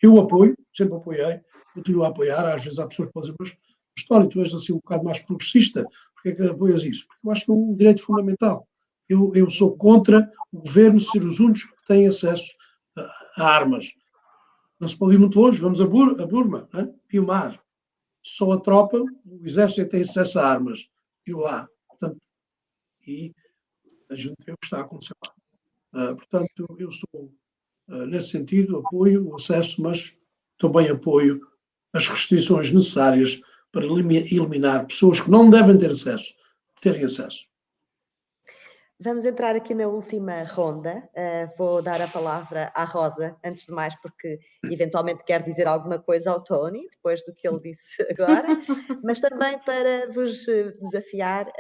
Eu apoio, sempre apoiei, continuo a apoiar. Às vezes há pessoas que podem dizer, mas Tony, tu és assim um bocado mais progressista, porque é que apoias isso? Porque eu acho que é um direito fundamental. Eu sou contra o governo ser os únicos que têm acesso a armas. Não se pode ir muito longe, vamos a Burma, e o mar. Só a tropa, o exército tem acesso a armas. E lá. Portanto, e a gente vê o que está a acontecer lá. Portanto, eu sou, nesse sentido, apoio o acesso, mas também apoio as restrições necessárias para eliminar pessoas que não devem ter acesso, terem acesso. Vamos entrar aqui na última ronda. Vou dar a palavra à Rosa, antes de mais, porque eventualmente quer dizer alguma coisa ao Tony, depois do que ele disse agora, mas também para vos desafiar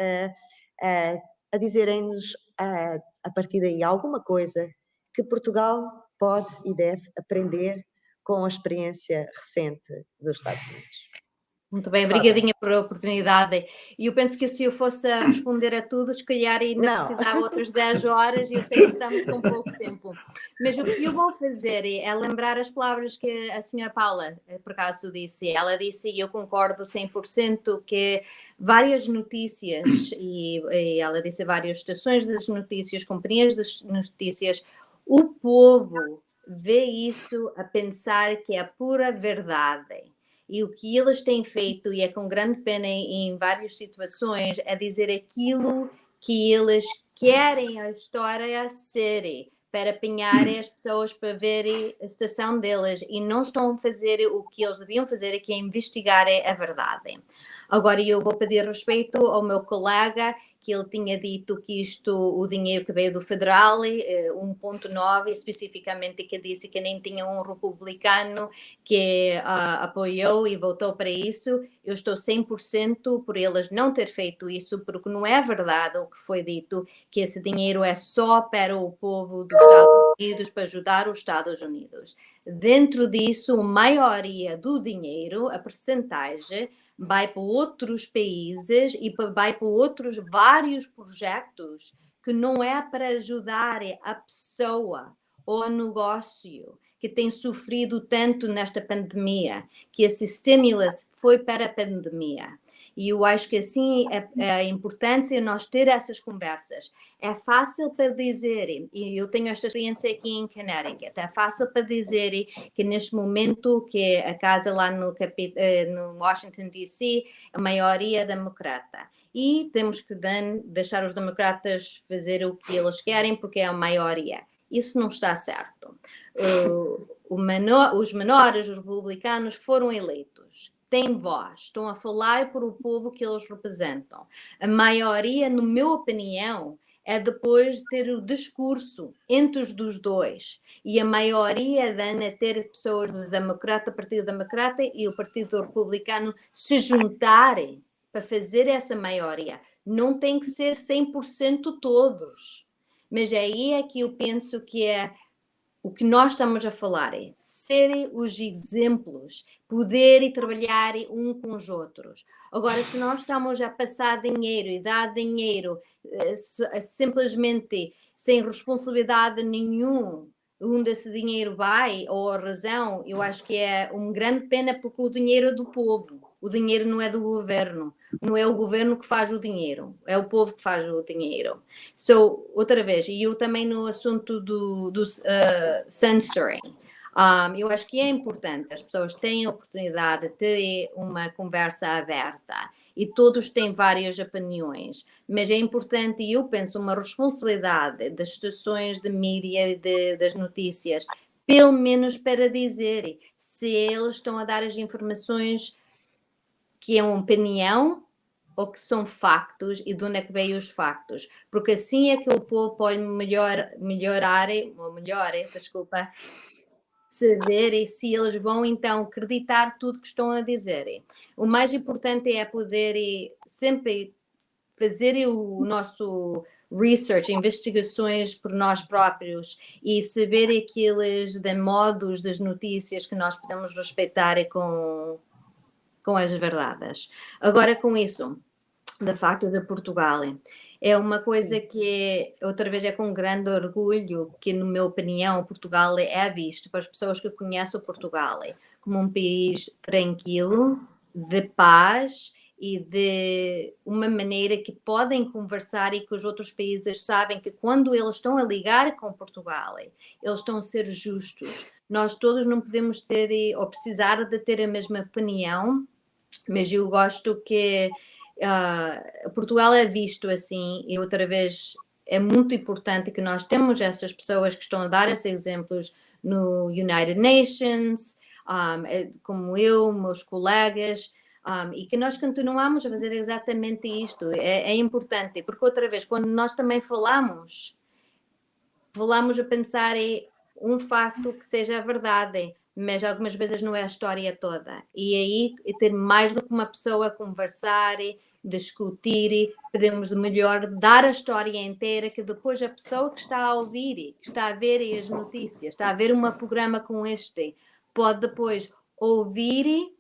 a dizerem-nos, a partir daí, alguma coisa que Portugal pode e deve aprender com a experiência recente dos Estados Unidos. Muito bem, obrigadinha por a oportunidade. E eu penso que se eu fosse a responder a tudo, se calhar ainda precisava outras 10 horas e eu sei que estamos com pouco tempo. Mas o que eu vou fazer é lembrar as palavras que a senhora Paula, por acaso, disse. Ela disse, e eu concordo 100%, que várias notícias, e ela disse várias estações das notícias, companhias das notícias, o povo vê isso a pensar que é pura verdade. E o que eles têm feito, e é com grande pena em várias situações, é dizer aquilo que eles querem a história ser, para apanharem as pessoas para verem a estação deles, e não estão a fazer o que eles deviam fazer, que é investigar a verdade. Agora eu vou pedir respeito ao meu colega, que ele tinha dito que o dinheiro que veio do federal, 1.9, especificamente, que disse que nem tinha um republicano que apoiou e votou para isso. Eu estou 100% por eles não ter feito isso, porque não é verdade o que foi dito, que esse dinheiro é só para o povo dos Estados Unidos, para ajudar os Estados Unidos. Dentro disso, a maioria do dinheiro, a percentagem, vai para outros países e vai para outros vários projetos que não é para ajudar a pessoa ou o negócio que tem sofrido tanto nesta pandemia, que esse stimulus foi para a pandemia. E eu acho que assim a importância de nós ter essas conversas. É fácil para dizer, e eu tenho esta experiência aqui em Connecticut, é fácil para dizer que neste momento que a casa lá no Washington DC, a maioria é democrata. E temos que deixar os democratas fazer o que eles querem porque é a maioria. Isso não está certo. Os menores, os republicanos, foram eleitos. Têm voz, estão a falar por o povo que eles representam. A maioria, na minha opinião, é depois de ter o discurso entre os dos dois. E a maioria é ter pessoas do Partido Democrata e o Partido Republicano se juntarem para fazer essa maioria. Não tem que ser 100% todos. Mas aí é que eu penso que é o que nós estamos a falar, é serem os exemplos, poderem trabalhar um com os outros. Agora, se nós estamos a passar dinheiro e dar dinheiro simplesmente sem responsabilidade nenhuma, onde esse dinheiro vai, ou a razão, eu acho que é uma grande pena porque o dinheiro é do povo. O dinheiro não é do governo. Não é o governo que faz o dinheiro. É o povo que faz o dinheiro. Outra vez, e eu também no assunto do censoring, eu acho que é importante as pessoas tenham a oportunidade de ter uma conversa aberta e todos têm várias opiniões, mas é importante, e eu penso, uma responsabilidade das estações de mídia e das notícias, pelo menos para dizer se eles estão a dar as informações que é uma opinião ou que são factos e de onde é que veio os factos, porque assim é que o povo pode saber se eles vão então acreditar tudo que estão a dizer. O mais importante é poder sempre fazer o nosso research, investigações por nós próprios e saber aqueles modos das notícias que nós podemos respeitar com as verdades. Agora, com isso, de facto, de Portugal, é uma coisa que, outra vez, é com grande orgulho que, na minha opinião, Portugal é visto para as pessoas que conhecem o Portugal como um país tranquilo, de paz e de uma maneira que podem conversar e que os outros países sabem que quando eles estão a ligar com Portugal, eles estão a ser justos. Nós todos não podemos ter ou precisar de ter a mesma opinião, mas eu gosto que Portugal é visto assim, e outra vez é muito importante que nós temos essas pessoas que estão a dar esses exemplos no United Nations, como eu, meus colegas, e que nós continuamos a fazer exatamente isto. É importante, porque outra vez, quando nós também falamos a pensar em um facto que seja verdade, mas algumas vezes não é a história toda. E aí ter mais do que uma pessoa a conversar, discutir, podemos de melhor dar a história inteira, que depois a pessoa que está a ouvir, que está a ver as notícias, está a ver um programa como este, pode depois ouvir,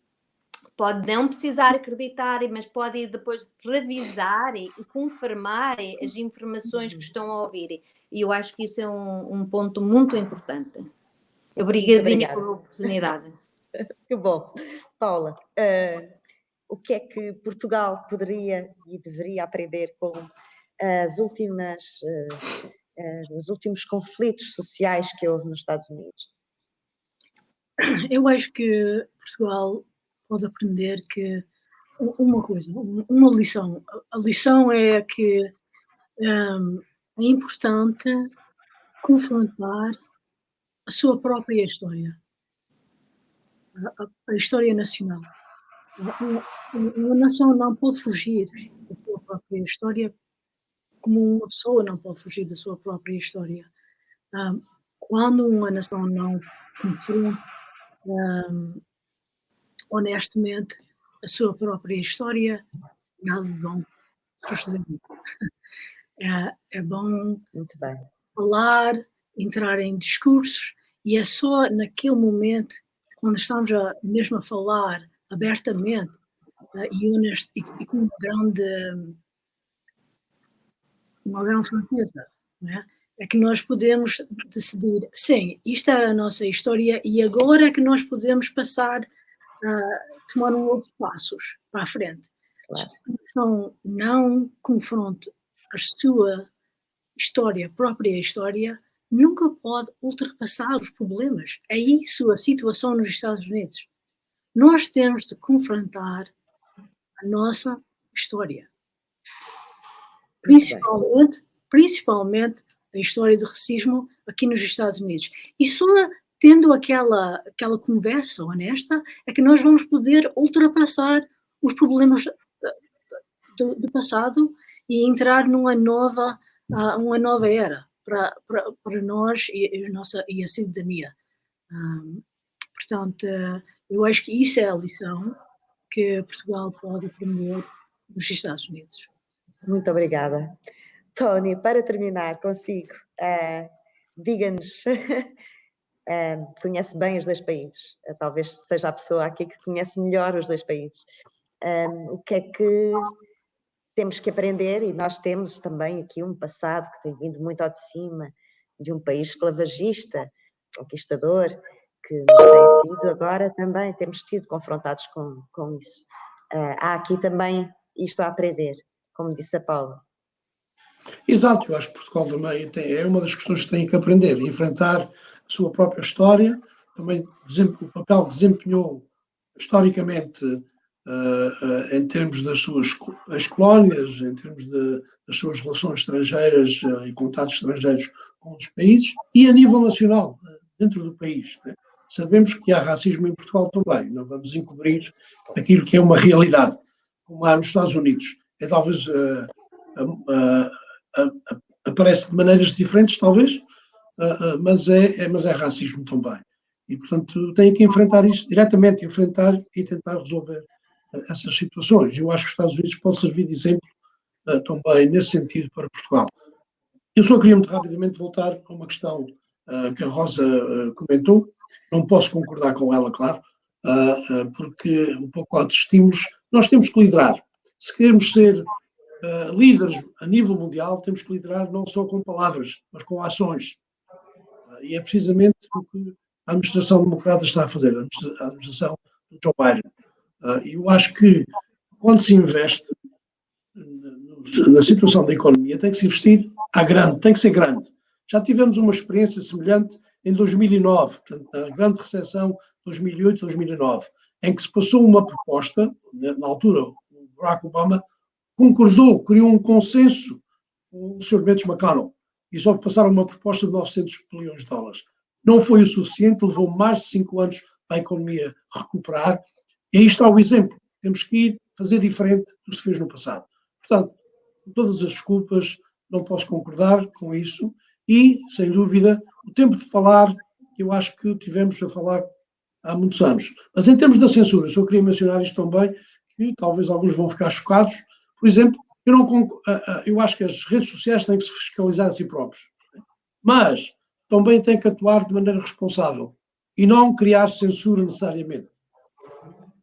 pode não precisar acreditar, mas pode depois revisar e confirmar as informações que estão a ouvir. E eu acho que isso é um ponto muito importante. Obrigadinha pela oportunidade. Que bom. Paula, o que é que Portugal poderia e deveria aprender com os últimos conflitos sociais que houve nos Estados Unidos? Eu acho que Portugal pode aprender que uma coisa, uma lição. A lição é que é importante confrontar a sua própria história, a história nacional. Uma nação não pode fugir da sua própria história, como uma pessoa não pode fugir da sua própria história. Quando uma nação não confronta honestamente a sua própria história, nada de bom suceder. É bom Muito bem. falar, entrar em discursos, e é só naquele momento, quando estamos mesmo a falar abertamente e com uma grande franqueza, né? É que nós podemos decidir, sim, isto é a nossa história e agora é que nós podemos passar a tomar novos passos para a frente. Claro. Se a nação não confronta a sua história, a própria história, nunca pode ultrapassar os problemas. É isso a situação nos Estados Unidos. Nós temos de confrontar a nossa história. Principalmente a história do racismo aqui nos Estados Unidos. E só tendo aquela conversa honesta é que nós vamos poder ultrapassar os problemas do passado e entrar numa nova era para nós e a cidadania. Portanto, eu acho que isso é a lição que Portugal pode aprender nos Estados Unidos. Muito obrigada. Tony, para terminar consigo, diga-nos, conhece bem os dois países, talvez seja a pessoa aqui que conhece melhor os dois países. O que é que temos que aprender, e nós temos também aqui um passado que tem vindo muito ao de cima, de um país esclavagista, conquistador, que nos tem sido agora também, temos sido confrontados com isso. Há aqui também isto a aprender, como disse a Paula. Exato, eu acho que Portugal também é uma das questões que tem que aprender, enfrentar a sua própria história, também o papel que desempenhou historicamente em termos das suas colónias, em termos das suas relações estrangeiras e contatos estrangeiros com outros países, e a nível nacional, dentro do país, né? Sabemos que há racismo em Portugal também, não vamos encobrir aquilo que é uma realidade, como há nos Estados Unidos. É talvez aparece de maneiras diferentes, talvez, mas é racismo também. E, portanto, tem que enfrentar isso diretamente, enfrentar e tentar resolver essas situações. Eu acho que os Estados Unidos podem servir de exemplo também nesse sentido para Portugal. Eu só queria muito rapidamente voltar a uma questão que a Rosa comentou. Não posso concordar com ela, claro, porque o pacote de estímulos, nós temos que liderar. Se queremos ser líderes a nível mundial, temos que liderar não só com palavras, mas com ações. E é precisamente o que a administração democrata está a fazer, a administração do Joe Biden. Eu acho que quando se investe na situação da economia, tem que se investir à grande, tem que ser grande. Já tivemos uma experiência semelhante em 2009, portanto, na grande recessão 2008-2009, em que se passou uma proposta, na altura, o Barack Obama concordou, criou um consenso com o Sr. Mendes McConnell e só passaram uma proposta de 900 bilhões de dólares. Não foi o suficiente, levou mais de 5 anos para a economia recuperar. E aí está o exemplo. Temos que ir fazer diferente do que se fez no passado. Portanto, com todas as desculpas, não posso concordar com isso. E, sem dúvida, o tempo de falar, eu acho que tivemos a falar há muitos anos. Mas em termos da censura, só queria mencionar isto também, que talvez alguns vão ficar chocados. Por exemplo, eu acho que as redes sociais têm que se fiscalizar a si próprios. Mas também têm que atuar de maneira responsável e não criar censura necessariamente.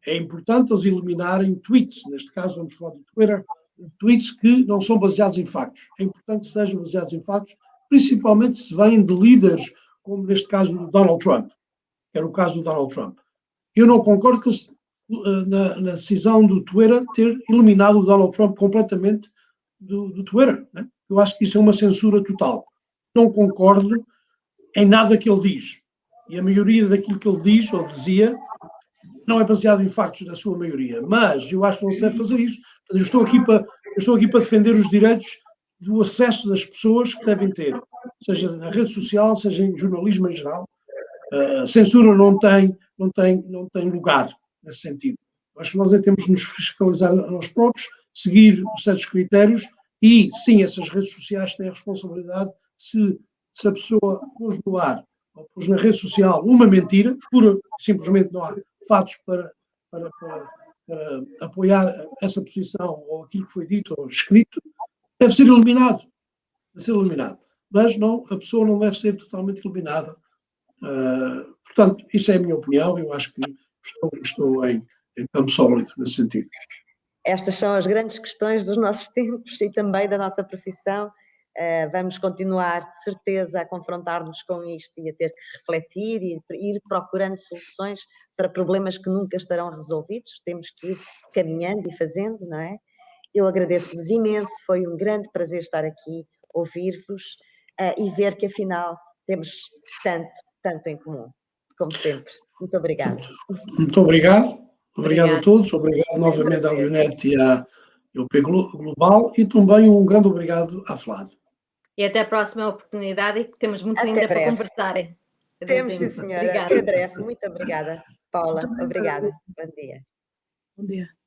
É importante eles eliminarem tweets, neste caso vamos falar do Twitter, tweets que não são baseados em factos. É importante que sejam baseados em factos, principalmente se vêm de líderes, como neste caso o Donald Trump, que era o caso do Donald Trump. Eu não concordo na decisão do Twitter ter eliminado o Donald Trump completamente do Twitter. Né? Eu acho que isso é uma censura total. Não concordo em nada que ele diz. E a maioria daquilo que ele diz ou dizia não é baseado em factos da sua maioria. Mas eu acho que não se deve fazer isso. Eu estou aqui para defender os direitos do acesso das pessoas que devem ter, seja na rede social, seja em jornalismo em geral. A censura não tem lugar nesse sentido. Acho que nós temos de nos fiscalizar a nós próprios, seguir certos critérios e, sim, essas redes sociais têm a responsabilidade se a pessoa pôs no ar ou pôs na rede social uma mentira, simplesmente não há fatos para apoiar essa posição ou aquilo que foi dito ou escrito, deve ser eliminado. Mas não, a pessoa não deve ser totalmente eliminada. Portanto, isso é a minha opinião. Eu acho que estou em campo sólido nesse sentido. Estas são as grandes questões dos nossos tempos e também da nossa profissão. Vamos continuar, de certeza, a confrontar-nos com isto e a ter que refletir e ir procurando soluções para problemas que nunca estarão resolvidos. Temos que ir caminhando e fazendo, não é? Eu agradeço-vos imenso, foi um grande prazer estar aqui, ouvir-vos e ver que afinal temos tanto em comum, como sempre. Muito obrigada. Muito obrigado. Obrigado a Obrigada. todos. Obrigado novamente à Leonete e ao P Global e também um grande obrigado à FLAD. E até a próxima oportunidade e que temos muito Até ainda para breve. conversar. Temos, sim, senhora. Obrigada. Até breve. Muito obrigada. Paula, Muito obrigada. Bom dia. Bom dia.